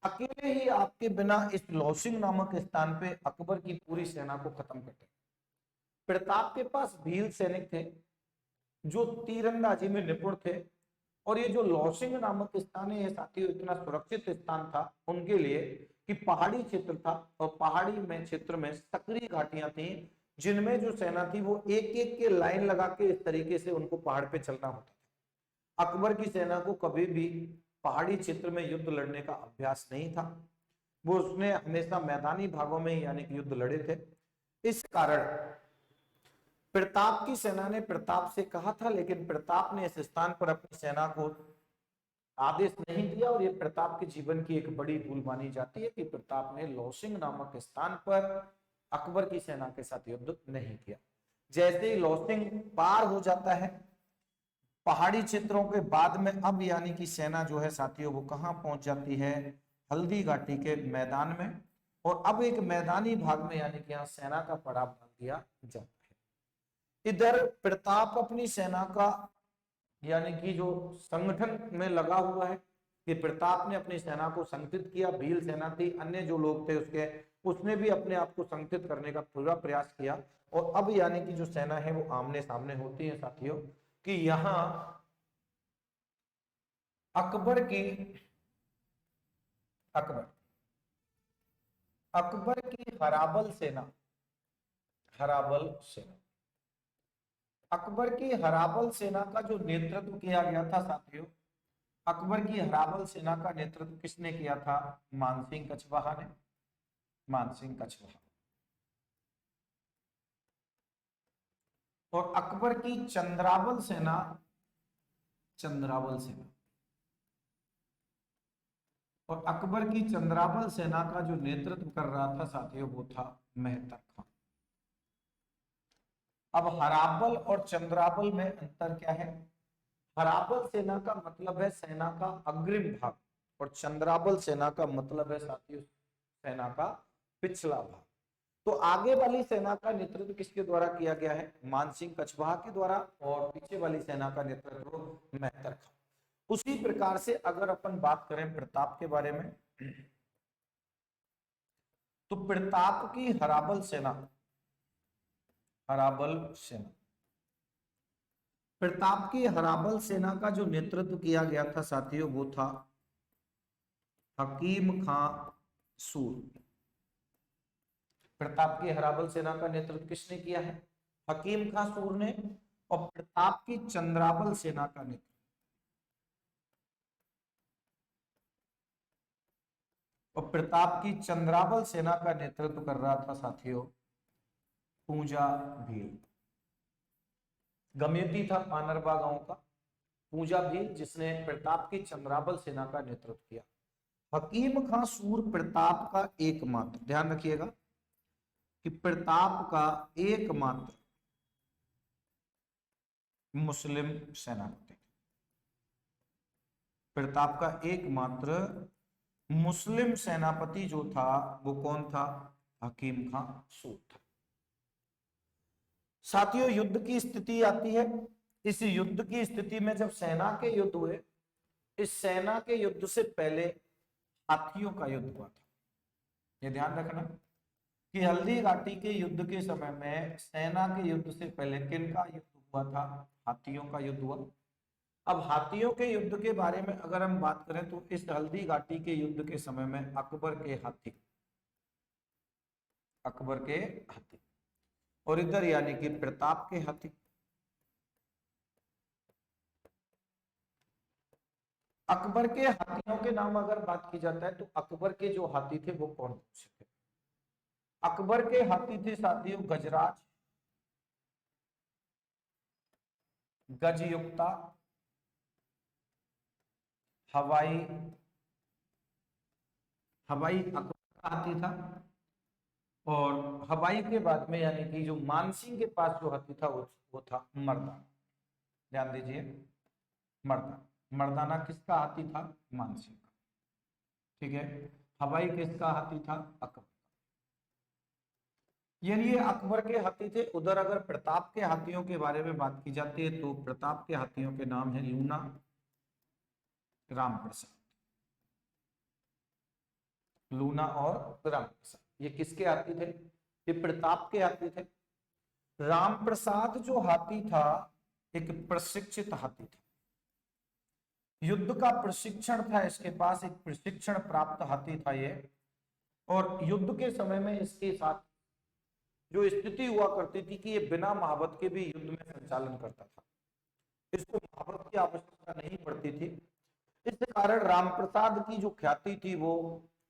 अकेले ही आपके बिना इस लोसिंग नामक स्थान पे अकबर की पूरी सेना को खत्म कर दें। प्रताप के पास भील सैनिक थे जो तीरंदाजी में निपुण थे। और ये जो लोसिंग नामक स्थान है ये साथियों इतना सुरक्षित स्थान था उनके लिए कि पहाड़ी क्षेत्र था। और पहाड़ी में क्षेत्र में सकरी घाटियां थी जिनमें जो सेना थी वो एक एक के लाइन लगा के इस तरीके से उनको पहाड़ पे चलना होता था। अकबर की सेना को कभी भी पहाड़ी क्षेत्र में युद्ध लड़ने का अभ्यास नहीं था। वो उसने हमेशा मैदानी भागों में यानी कि युद्ध लड़े थे। इस कारण प्रताप की सेना ने प्रताप से कहा था, लेकिन प्रताप ने इस स्थान पर अपनी सेना को आदेश नहीं दिया। और ये प्रताप के जीवन की एक बड़ी भूल मानी जाती है कि प्रताप ने लोसिंग नामक स्थान पर अकबर की सेना के साथ युद्ध नहीं किया। जैसे ही लोसिंग पार हो जाता है पहाड़ी क्षेत्रों के बाद में अब यानी कि सेना जो है साथियों वो कहां पहुंच जाती है, हल्दी घाटी के मैदान में। और अब एक मैदानी भाग में यानी कि यहाँ सेना का पड़ाव डाल दिया जाता है। इधर प्रताप अपनी सेना का यानी कि जो संगठन में लगा हुआ है कि प्रताप ने अपनी सेना को संगठित किया, भील सेना थी, अन्य जो लोग थे उसके, उसने भी अपने आप को संगठित करने का पूरा प्रयास किया। और अब यानी कि जो सेना है वो आमने सामने होती है साथियों, कि यहां अकबर की अकबर अकबर की हराबल सेना अकबर की हराबल सेना का जो नेतृत्व किया गया था साथियों, अकबर की हराबल सेना का नेतृत्व किसने किया था? मानसिंह कछवाहा ने, मानसिंह कछवाहा। और अकबर की चंद्रावल सेना और अकबर की चंद्रावल सेना का जो नेतृत्व कर रहा था साथियों वो था मेहतर खां। अब हराबल और चंद्रावल में अंतर क्या है? हराबल सेना का मतलब है सेना का अग्रिम भाग, और चंद्रावल सेना का मतलब है साथियों सेना का पिछला भाग। तो आगे वाली सेना का नेतृत्व किसके द्वारा किया गया है? मानसिंह कछवाहा के द्वारा, और पीछे वाली सेना का नेतृत्व मेहतर खां। उसी प्रकार से अगर अपन बात करें प्रताप के बारे में, तो प्रताप की हराबल सेना प्रताप की हराबल सेना का जो नेतृत्व किया गया था साथियों वो था हकीम खां सूर। प्रताप की हराबल सेना का नेतृत्व किसने किया है? हकीम खां सूर ने। और प्रताप की चंद्रावल सेना का नेतृत्व कर रहा था साथियों पूंजा भील। गमेती था पानरबा गांव का पूंजा भील, जिसने प्रताप की चंद्रावल सेना का नेतृत्व किया। हकीम खां सूर प्रताप का एकमात्र, ध्यान रखिएगा कि प्रताप का एकमात्र मुस्लिम सेनापति, प्रताप का एकमात्र मुस्लिम सेनापति जो था वो कौन था? हकीम खां सूर था। साथियों युद्ध की स्थिति आती है। इस युद्ध की स्थिति में जब सेना के युद्ध हुए, इस सेना के युद्ध से पहले हाथियों का युद्ध हुआ था। ये ध्यान रखना कि हल्दी घाटी के युद्ध के समय में सेना के युद्ध से पहले किनका युद्ध हुआ था? हाथियों का युद्ध हुआ। अब हाथियों के युद्ध के बारे में अगर हम बात करें तो इस हल्दी घाटी के युद्ध के समय में अकबर के हाथी और इधर यानी कि प्रताप के हाथी। अकबर के हाथियों के नाम अगर बात की जाता है तो अकबर के जो हाथी थे वो कौन से थे? अकबर के हाथी थे साथियों गजराज, गजयुक्ता, हवाई अकबर का हाथी था। और हवाई के बाद में यानी कि जो मानसिंह के पास जो हाथी था वो था मर्दाना। ध्यान दीजिए, मर्दाना किसका हाथी था? मानसिंह का। ठीक है, हवाई किसका हाथी था? अकबर। यानी ये अकबर के हाथी थे। उधर अगर प्रताप के हाथियों के बारे में बात की जाती है तो प्रताप के हाथियों के नाम है लूना, राम प्रसाद। लूना और राम प्रसाद ये किसके हाथी थे? ये प्रताप के हाथी थे। राम प्रसाद जो हाथी था एक प्रशिक्षित हाथी था, युद्ध का प्रशिक्षण था इसके पास, एक प्रशिक्षण प्राप्त हाथी था ये। और युद्ध के समय में इसके साथ जो स्थिति हुआ करती थी कि ये बिना महावत के भी युद्ध में संचालन करता था, इसको महावत की आवश्यकता नहीं पड़ती थी। इस कारण रामप्रसाद की जो ख्याति थी वो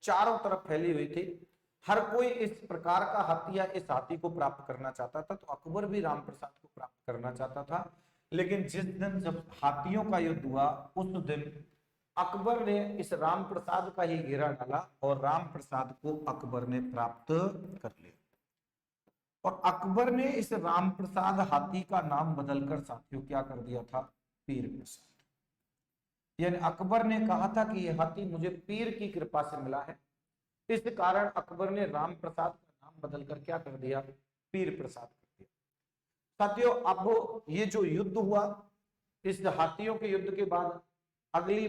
चारों तरफ फैली हुई थी। हर कोई इस प्रकार का हाथी या इस हाथी को प्राप्त करना चाहता था, तो अकबर भी रामप्रसाद को प्राप्त करना चाहता था। लेकिन जिस दिन जब हाथियों का युद्ध हुआ उस दिन अकबर ने इस रामप्रसाद का ही घेरा डाला और रामप्रसाद को अकबर ने प्राप्त कर लिया। और अकबर ने इस रामप्रसाद हाथी का नाम बदलकर साथियों क्या कर दिया था? पीर प्रसाद। यानी अकबर ने कहा था कि यह हाथी मुझे पीर की कृपा से मिला है, इस कारण अकबर ने राम प्रसाद का नाम बदलकर क्या कर दिया? पीर प्रसाद कर दिया। साथियों अब ये जो युद्ध हुआ, इस हाथियों के युद्ध के बाद अगली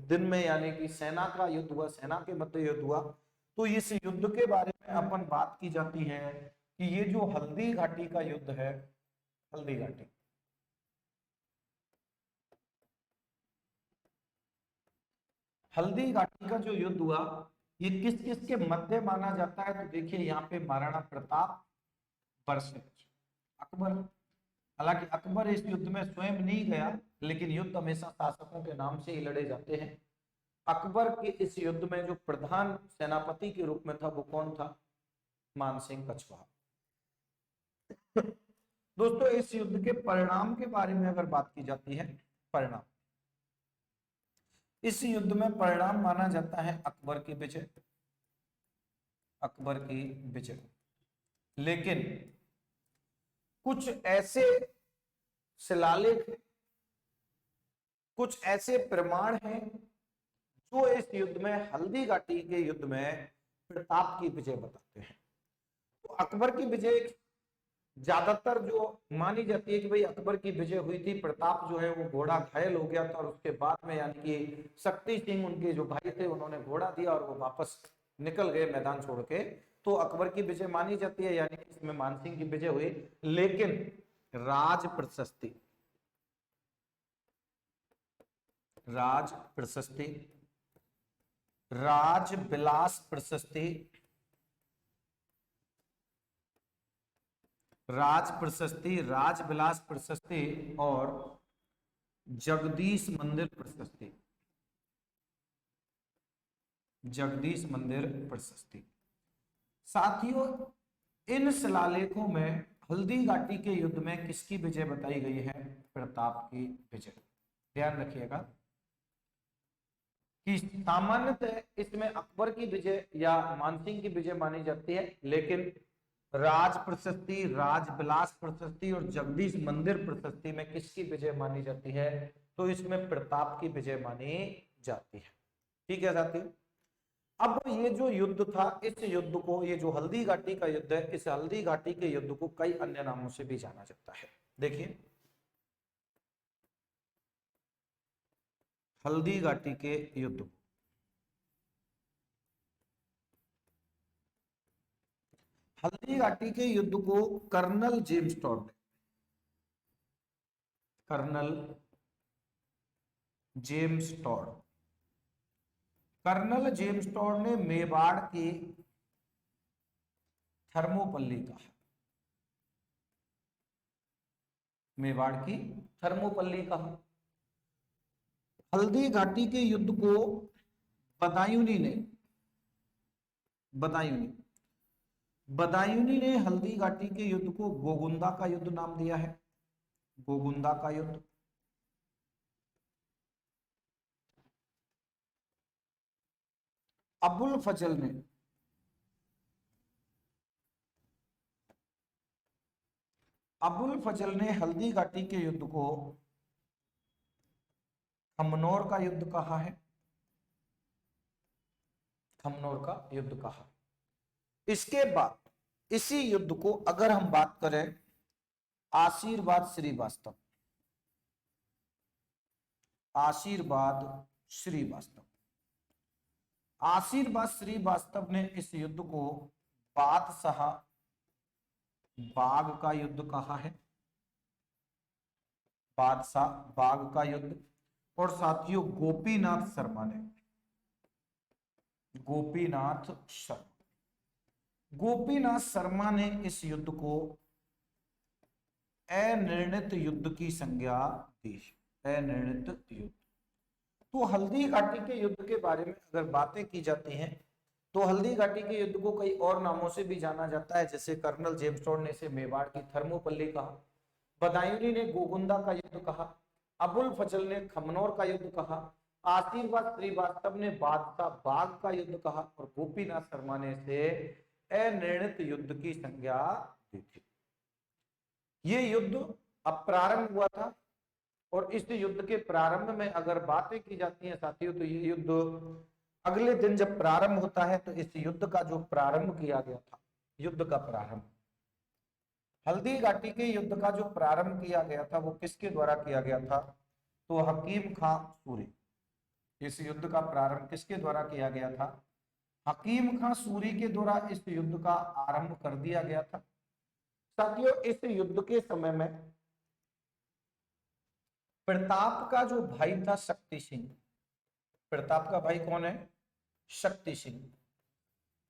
दिन में यानी कि सेना का युद्ध हुआ, सेना के मध्य युद्ध हुआ। तो इस युद्ध के बारे में अपन बात की जाती है कि ये जो हल्दी घाटी का युद्ध है, हल्दी घाटी, हल्दी घाटी का जो युद्ध हुआ ये किस किस के मध्य माना जाता है? तो देखिए यहाँ पे महाराणा प्रताप वर्सेस अकबर। हालांकि अकबर इस युद्ध में स्वयं नहीं गया, लेकिन युद्ध हमेशा शासकों के नाम से ही लड़े जाते हैं। अकबर के इस युद्ध में जो प्रधान सेनापति के रूप में था वो कौन था? मानसिंह कछवाहा। दोस्तों इस युद्ध के परिणाम के बारे में अगर बात की जाती है, परिणाम, इस युद्ध में परिणाम माना जाता है अकबर की विजय, अकबर की विजय। लेकिन कुछ ऐसे शिलालेख, कुछ ऐसे प्रमाण हैं जो इस युद्ध में, हल्दी घाटी के युद्ध में प्रताप की विजय बताते हैं। तो अकबर की विजय ज्यादातर जो मानी जाती है कि भाई अकबर की विजय हुई थी, प्रताप जो है वो घोड़ा घायल हो गया था और उसके बाद में यानी कि शक्ति सिंह उनके जो भाई थे उन्होंने घोड़ा दिया और वो वापस निकल गए मैदान छोड़ के। तो अकबर की विजय मानी जाती है, यानी कि इसमें मानसिंह की विजय हुई। लेकिन राज प्रशस्ति, राज प्रशस्ति, राज विलास प्रशस्ति, राज प्रशस्ति, राज विलास प्रशस्ति और जगदीश मंदिर प्रशस्ति, जगदीश मंदिर प्रशस्ति। साथियों इन शिलालेखों में हल्दी घाटी के युद्ध में किसकी विजय बताई गई है? प्रताप की विजय। ध्यान रखिएगा कि सामान्यतः इसमें अकबर की विजय या मानसिंह की विजय मानी जाती है, लेकिन राज प्रशस्ति, राज विलास प्रशस्ति और जगदीश मंदिर प्रशस्ति में किसकी विजय मानी जाती है? तो इसमें प्रताप की विजय मानी जाती है। ठीक है साथियों, अब ये जो युद्ध था, इस युद्ध को, ये जो हल्दी घाटी का युद्ध है, इस हल्दी घाटी के युद्ध को कई अन्य नामों से भी जाना जाता है। देखिए हल्दी घाटी के युद्ध, हल्दी घाटी के युद्ध को कर्नल जेम्स टॉड ने, colonel James Tod, colonel James Tod ने मेवाड़ की थर्मोपल्ली कहा, मेवाड़ की थर्मोपल्ली कहा। हल्दी घाटी के युद्ध को बदायूनी ने, बदायूनी, बदायूनी ने हल्दी घाटी के युद्ध को गोगुंदा का युद्ध नाम दिया है, गोगुंदा का युद्ध। अबुल फजल ने, अबुल फजल ने हल्दी घाटी के युद्ध को खमनौर का युद्ध कहा है, खमनौर का युद्ध कहा। इसके बाद इसी युद्ध को अगर हम बात करें आशीर्वाद श्रीवास्तव, आशीर्वाद श्रीवास्तव, आशीर्वाद श्रीवास्तव ने इस युद्ध को बादशाह बाग का युद्ध कहा है, बादशाह बाग का युद्ध। और साथियों गोपीनाथ शर्मा ने, गोपीनाथ शर्मा, गोपीनाथ शर्मा ने इस युद्ध को अनिर्णित युद्ध की संज्ञा दी, अनिर्णित युद्ध। तो हल्दी घाटी के युद्ध के बारे में अगर बातें की जाती हैं तो हल्दी घाटी के युद्ध को कई और नामों से भी जाना जाता है, जैसे कर्नल जेम्स टॉड ने इसे मेवाड़ की थर्मोपल्ली कहा, बदायूनी ने गोगुंदा का युद्ध कहा, अबुल फजल ने खमनौर का युद्ध कहा, आशीर्वाद श्रीवास्तव ने बादशाह बाग का युद्ध कहा और गोपीनाथ शर्मा ने इसे अनिर्णित युद्ध की संज्ञा दी थी। ये युद्ध अब प्रारंभ हुआ था और इस युद्ध के प्रारंभ में अगर बातें की जाती हैं साथियों, तो ये युद्ध अगले दिन जब प्रारंभ होता है तो इस युद्ध का जो प्रारंभ किया गया था, युद्ध का प्रारंभ, हल्दी घाटी के युद्ध का जो प्रारंभ किया गया था वो किसके द्वारा किया गया था? तो हकीम खां सूरी। इस युद्ध का प्रारंभ किसके द्वारा किया गया था? हकीम खां सूरी के द्वारा इस युद्ध का आरंभ कर दिया गया था। साथियों, इस युद्ध के समय में प्रताप का जो भाई था शक्ति सिंह, प्रताप का भाई कौन है? शक्ति सिंह।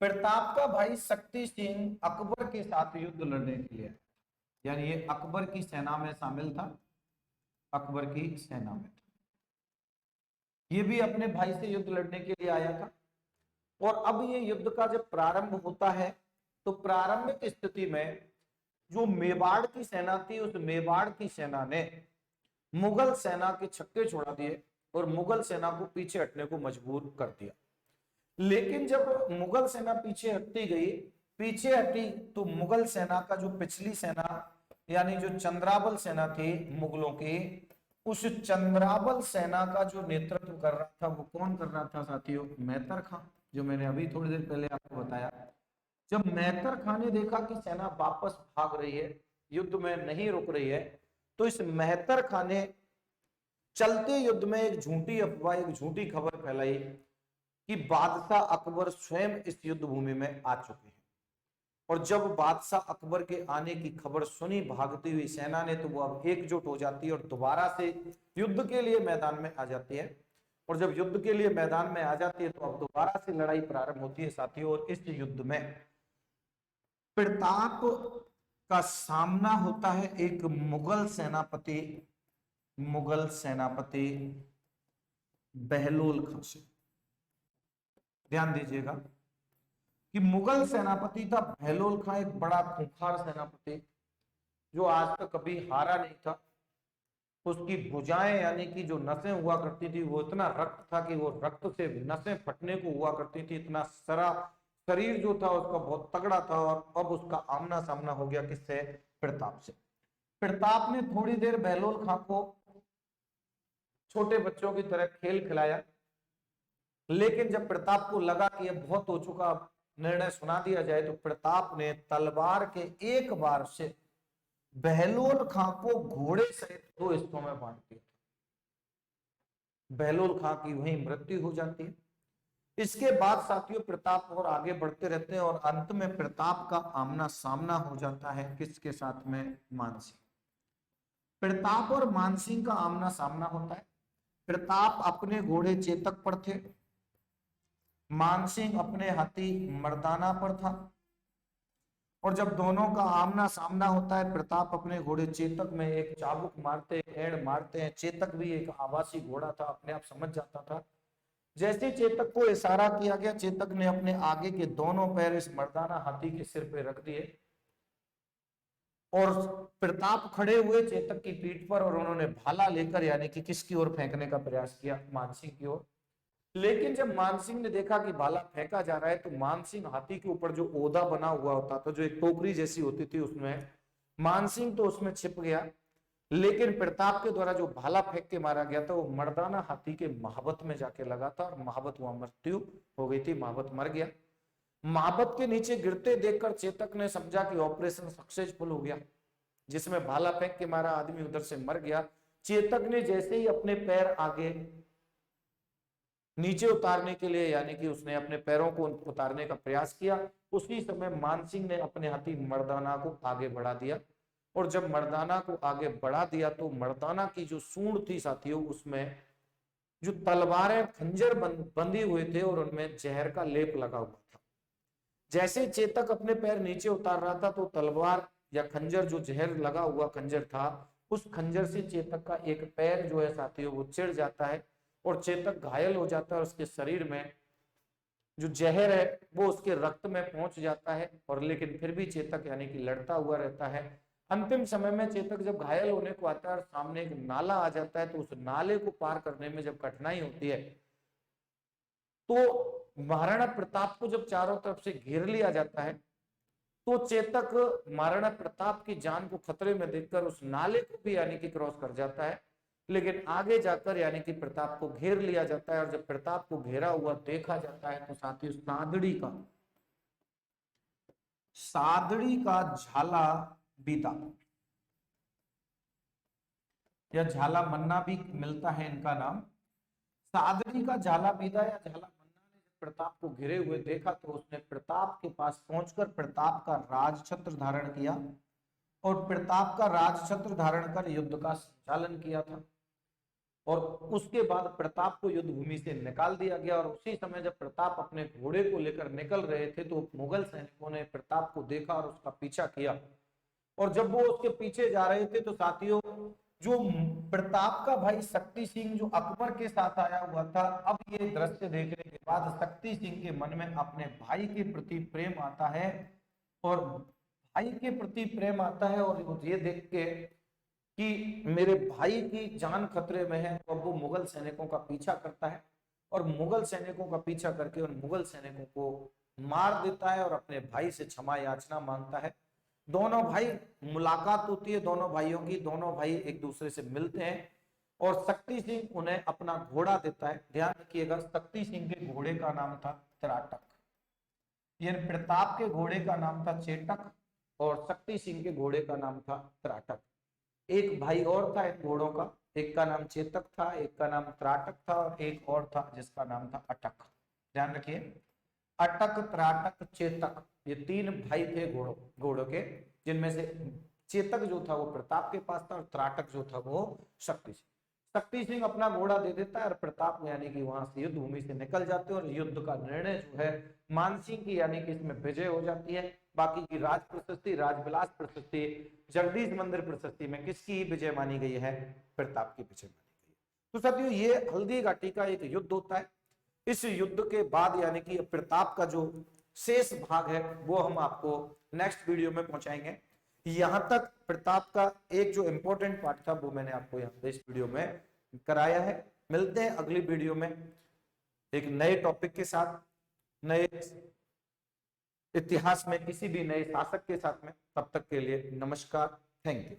प्रताप का भाई शक्ति सिंह अकबर के साथ युद्ध लड़ने के लिए, यानी ये अकबर की सेना में शामिल था, अकबर की सेना में था। ये भी अपने भाई से युद्ध लड़ने के लिए आया था। और अब ये युद्ध का जब प्रारंभ होता है तो प्रारंभिक स्थिति में जो मेवाड़ की सेना थी, उस मेवाड़ की सेना ने मुगल सेना के छक्के छोड़ा दिए और मुगल सेना को पीछे हटने को मजबूर कर दिया। लेकिन जब मुगल सेना पीछे हटती गई, पीछे हटी, तो मुगल सेना का जो पिछली सेना यानी जो चंद्राबल सेना थी मुगलों की, उस चंद्राबल सेना का जो नेतृत्व कर रहा था वो कौन कर रहा था साथियों? मेहतर खां, जो मैंने अभी थोड़ी देर पहले आपको बताया। जब मेहतर खां ने देखा कि सेना वापस भाग रही है, युद्ध में नहीं रुक रही है, तो इस मेहतर खां ने चलते युद्ध में एक झूठी अफवाह, एक झूठी खबर फैलाई कि बादशाह अकबर स्वयं इस युद्ध भूमि में आ चुके हैं। और जब बादशाह अकबर के आने की खबर सुनी भागती हुई सेना ने, तो वो अब एकजुट हो जाती है और दोबारा से युद्ध के लिए मैदान में आ जाती है। और जब युद्ध के लिए मैदान में आ जाती है तो अब दोबारा से लड़ाई प्रारंभ होती है साथियों। और इस युद्ध में प्रताप का सामना होता है एक मुगल सेनापति बहलोल खां से। ध्यान दीजिएगा कि मुगल सेनापति था बहलोल खां, एक बड़ा खूंखार सेनापति जो आज तक कभी हारा नहीं था। उसकी भुजाएं यानी कि जो नसें हुआ करती थी वो इतना रक्त था कि वो रक्त से नसें फटने को हुआ करती थी। इतना सारा शरीर जो था उसका बहुत तगड़ा था। और अब उसका आमना सामना हो गया किससे? प्रताप से। प्रताप ने थोड़ी देर बहलोल खां को छोटे बच्चों की तरह खेल खिलाया, लेकिन जब प्रताप को लगा कि ये बहुत हो चुका, निर्णय सुना दिया जाए, तो प्रताप ने तलवार के एक बार से बहलोल खां को घोड़े सहित 2 हिस्सों में बांट दिया। बहलोल खां की वहीं मृत्यु हो जाती है। इसके बाद साथियों प्रताप और आगे बढ़ते रहते हैं और अंत में प्रताप का आमना सामना हो जाता है किसके साथ में? मानसिंह। प्रताप और मानसिंह का आमना सामना होता है। प्रताप अपने घोड़े चेतक पर थे, मानसिंह अपने हाथी मर्दाना पर था। और जब दोनों का आमना सामना होता है, प्रताप अपने घोड़े चेतक में एक चाबुक मारते हैं, हेड़ मारते हैं। चेतक भी एक आवासी घोड़ा था, अपने आप समझ जाता था। जैसे चेतक को इशारा किया गया, चेतक ने अपने आगे के दोनों पैर इस मर्दाना हाथी के सिर पे रख दिए और प्रताप खड़े हुए चेतक की पीठ पर और उन्होंने भाला लेकर यानी कि किसकी ओर फेंकने का प्रयास किया? मानसिंह की ओर। लेकिन जब मानसिंह ने देखा कि भाला फेंका जा रहा है, तो मानसिंह हाथी के ऊपर जो ओदा बना हुआ होता था, जो एक टोकरी जैसी होती थी, उसमें मानसिंह तो उसमें छिप गया। लेकिन प्रताप के द्वारा जो भाला फेंक के मारा गया था वो मर्दाना हाथी के महाबत में जाके लगा था और महाबत वहां मृत्यु हो गई थी, महाबत मर गया। महाबत के नीचे गिरते देखकर चेतक ने समझा कि ऑपरेशन सक्सेसफुल हो गया, जिसमें भाला फेंक के मारा आदमी उधर से मर गया। चेतक ने जैसे ही अपने पैर आगे नीचे उतारने के लिए यानी कि उसने अपने पैरों को उतारने का प्रयास किया, उसी समय मानसिंह ने अपने हाथी मर्दाना को आगे बढ़ा दिया। और जब मर्दाना को आगे बढ़ा दिया तो मर्दाना की जो सूंड थी साथियों, उसमें जो तलवारें खंजर बंधी हुए थे और उनमें जहर का लेप लगा हुआ था। जैसे चेतक अपने पैर नीचे उतार रहा था तो तलवार या खंजर, जो जहर लगा हुआ खंजर था, उस खंजर से चेतक का एक पैर जो है साथियों वो चिढ़ जाता है और चेतक घायल हो जाता है। उसके शरीर में जो जहर है वो उसके रक्त में पहुंच जाता है और लेकिन फिर भी चेतक यानी कि लड़ता हुआ रहता है। अंतिम समय में चेतक जब घायल होने को आता है और सामने एक नाला आ जाता है, तो उस नाले को पार करने में जब कठिनाई होती है तो महाराणा प्रताप को जब चारों तरफ से घेर लिया जाता है, तो चेतक महाराणा प्रताप की जान को खतरे में देखकर उस नाले को भी यानी कि क्रॉस कर जाता है। लेकिन आगे जाकर यानी कि प्रताप को घेर लिया जाता है और जब प्रताप को घेरा हुआ देखा जाता है तो साथियों सादड़ी का झाला बीदा या झाला मन्ना भी मिलता है इनका नाम। सादरी का झाला बीदा या झाला मन्ना ने जब प्रताप को घिरे हुए देखा तो उसने प्रताप के पास पहुंचकर प्रताप का राजछत्र धारण किया और प्रताप का राजछत्र धारण कर युद्ध का संचालन किया था। और उसके बाद प्रताप को युद्ध भूमि से निकाल दिया गया और उसी समय जब प्रताप अपने घोड़े को लेकर निकल रहे थे तो मुगल सैनिकों ने प्रताप को देखा और उसका पीछा किया। और जब वो उसके पीछे जा रहे थे तो साथियों, जो प्रताप का भाई शक्ति सिंह जो अकबर के साथ आया हुआ था, अब ये दृश्य देखने के बाद शक्ति सिंह के मन में अपने भाई के प्रति प्रेम आता है और भाई के प्रति प्रेम आता है और ये देख के कि मेरे भाई की जान खतरे में है, तो वो मुगल सैनिकों का पीछा करता है और मुगल सैनिकों का पीछा करके उन मुगल सैनिकों को मार देता है और अपने भाई से क्षमा याचना मांगता है। दोनों भाई मुलाकात होती है दोनों भाइयों की, दोनों भाई एक दूसरे से मिलते हैं और शक्ति सिंह उन्हें अपना घोड़ा देता है। ध्यान रखिएगा, शक्ति सिंह के घोड़े का नाम था त्राटक, यानी प्रताप के घोड़े का नाम था चेटक और शक्ति सिंह के घोड़े का नाम था त्राटक। एक भाई और था इन घोड़ों का, एक का नाम चेतक था, एक का नाम त्राटक था और एक और था जिसका नाम था अटक। ध्यान रखिए, अटक, त्राटक, चेतक, ये तीन भाई थे घोड़ों के, जिनमें से चेतक जो था वो प्रताप के पास था और त्राटक जो था वो शक्ति सिंह। शक्ति सिंह अपना घोड़ा दे देता है और प्रताप यानी कि वहां से युद्ध भूमि से निकल जाते हैं और युद्ध का निर्णय जो है मानसिंह की यानी कि इसमें विजय हो जाती है। बाकी की राज प्रशस्ति, राजविलास प्रशस्ति, जगदीश मंदिर प्रशस्ति में किसकी विजय मानी गई है? प्रताप की विजय मानी गई है। तो साथियों, ये हल्दी घाटी का एक युद्ध होता है। इस युद्ध के बाद यानी कि प्रताप का जो शेष भाग है वो हम आपको नेक्स्ट वीडियो में पहुंचाएंगे। यहां तक प्रताप का एक जो इंपॉर्टेंट पार्ट था वो मैंने आपको यहाँ इस वीडियो में कराया है। मिलते हैं अगली वीडियो में एक नए टॉपिक के साथ, नए इतिहास में किसी भी नए शासक के साथ में। तब तक के लिए नमस्कार, थैंक यू।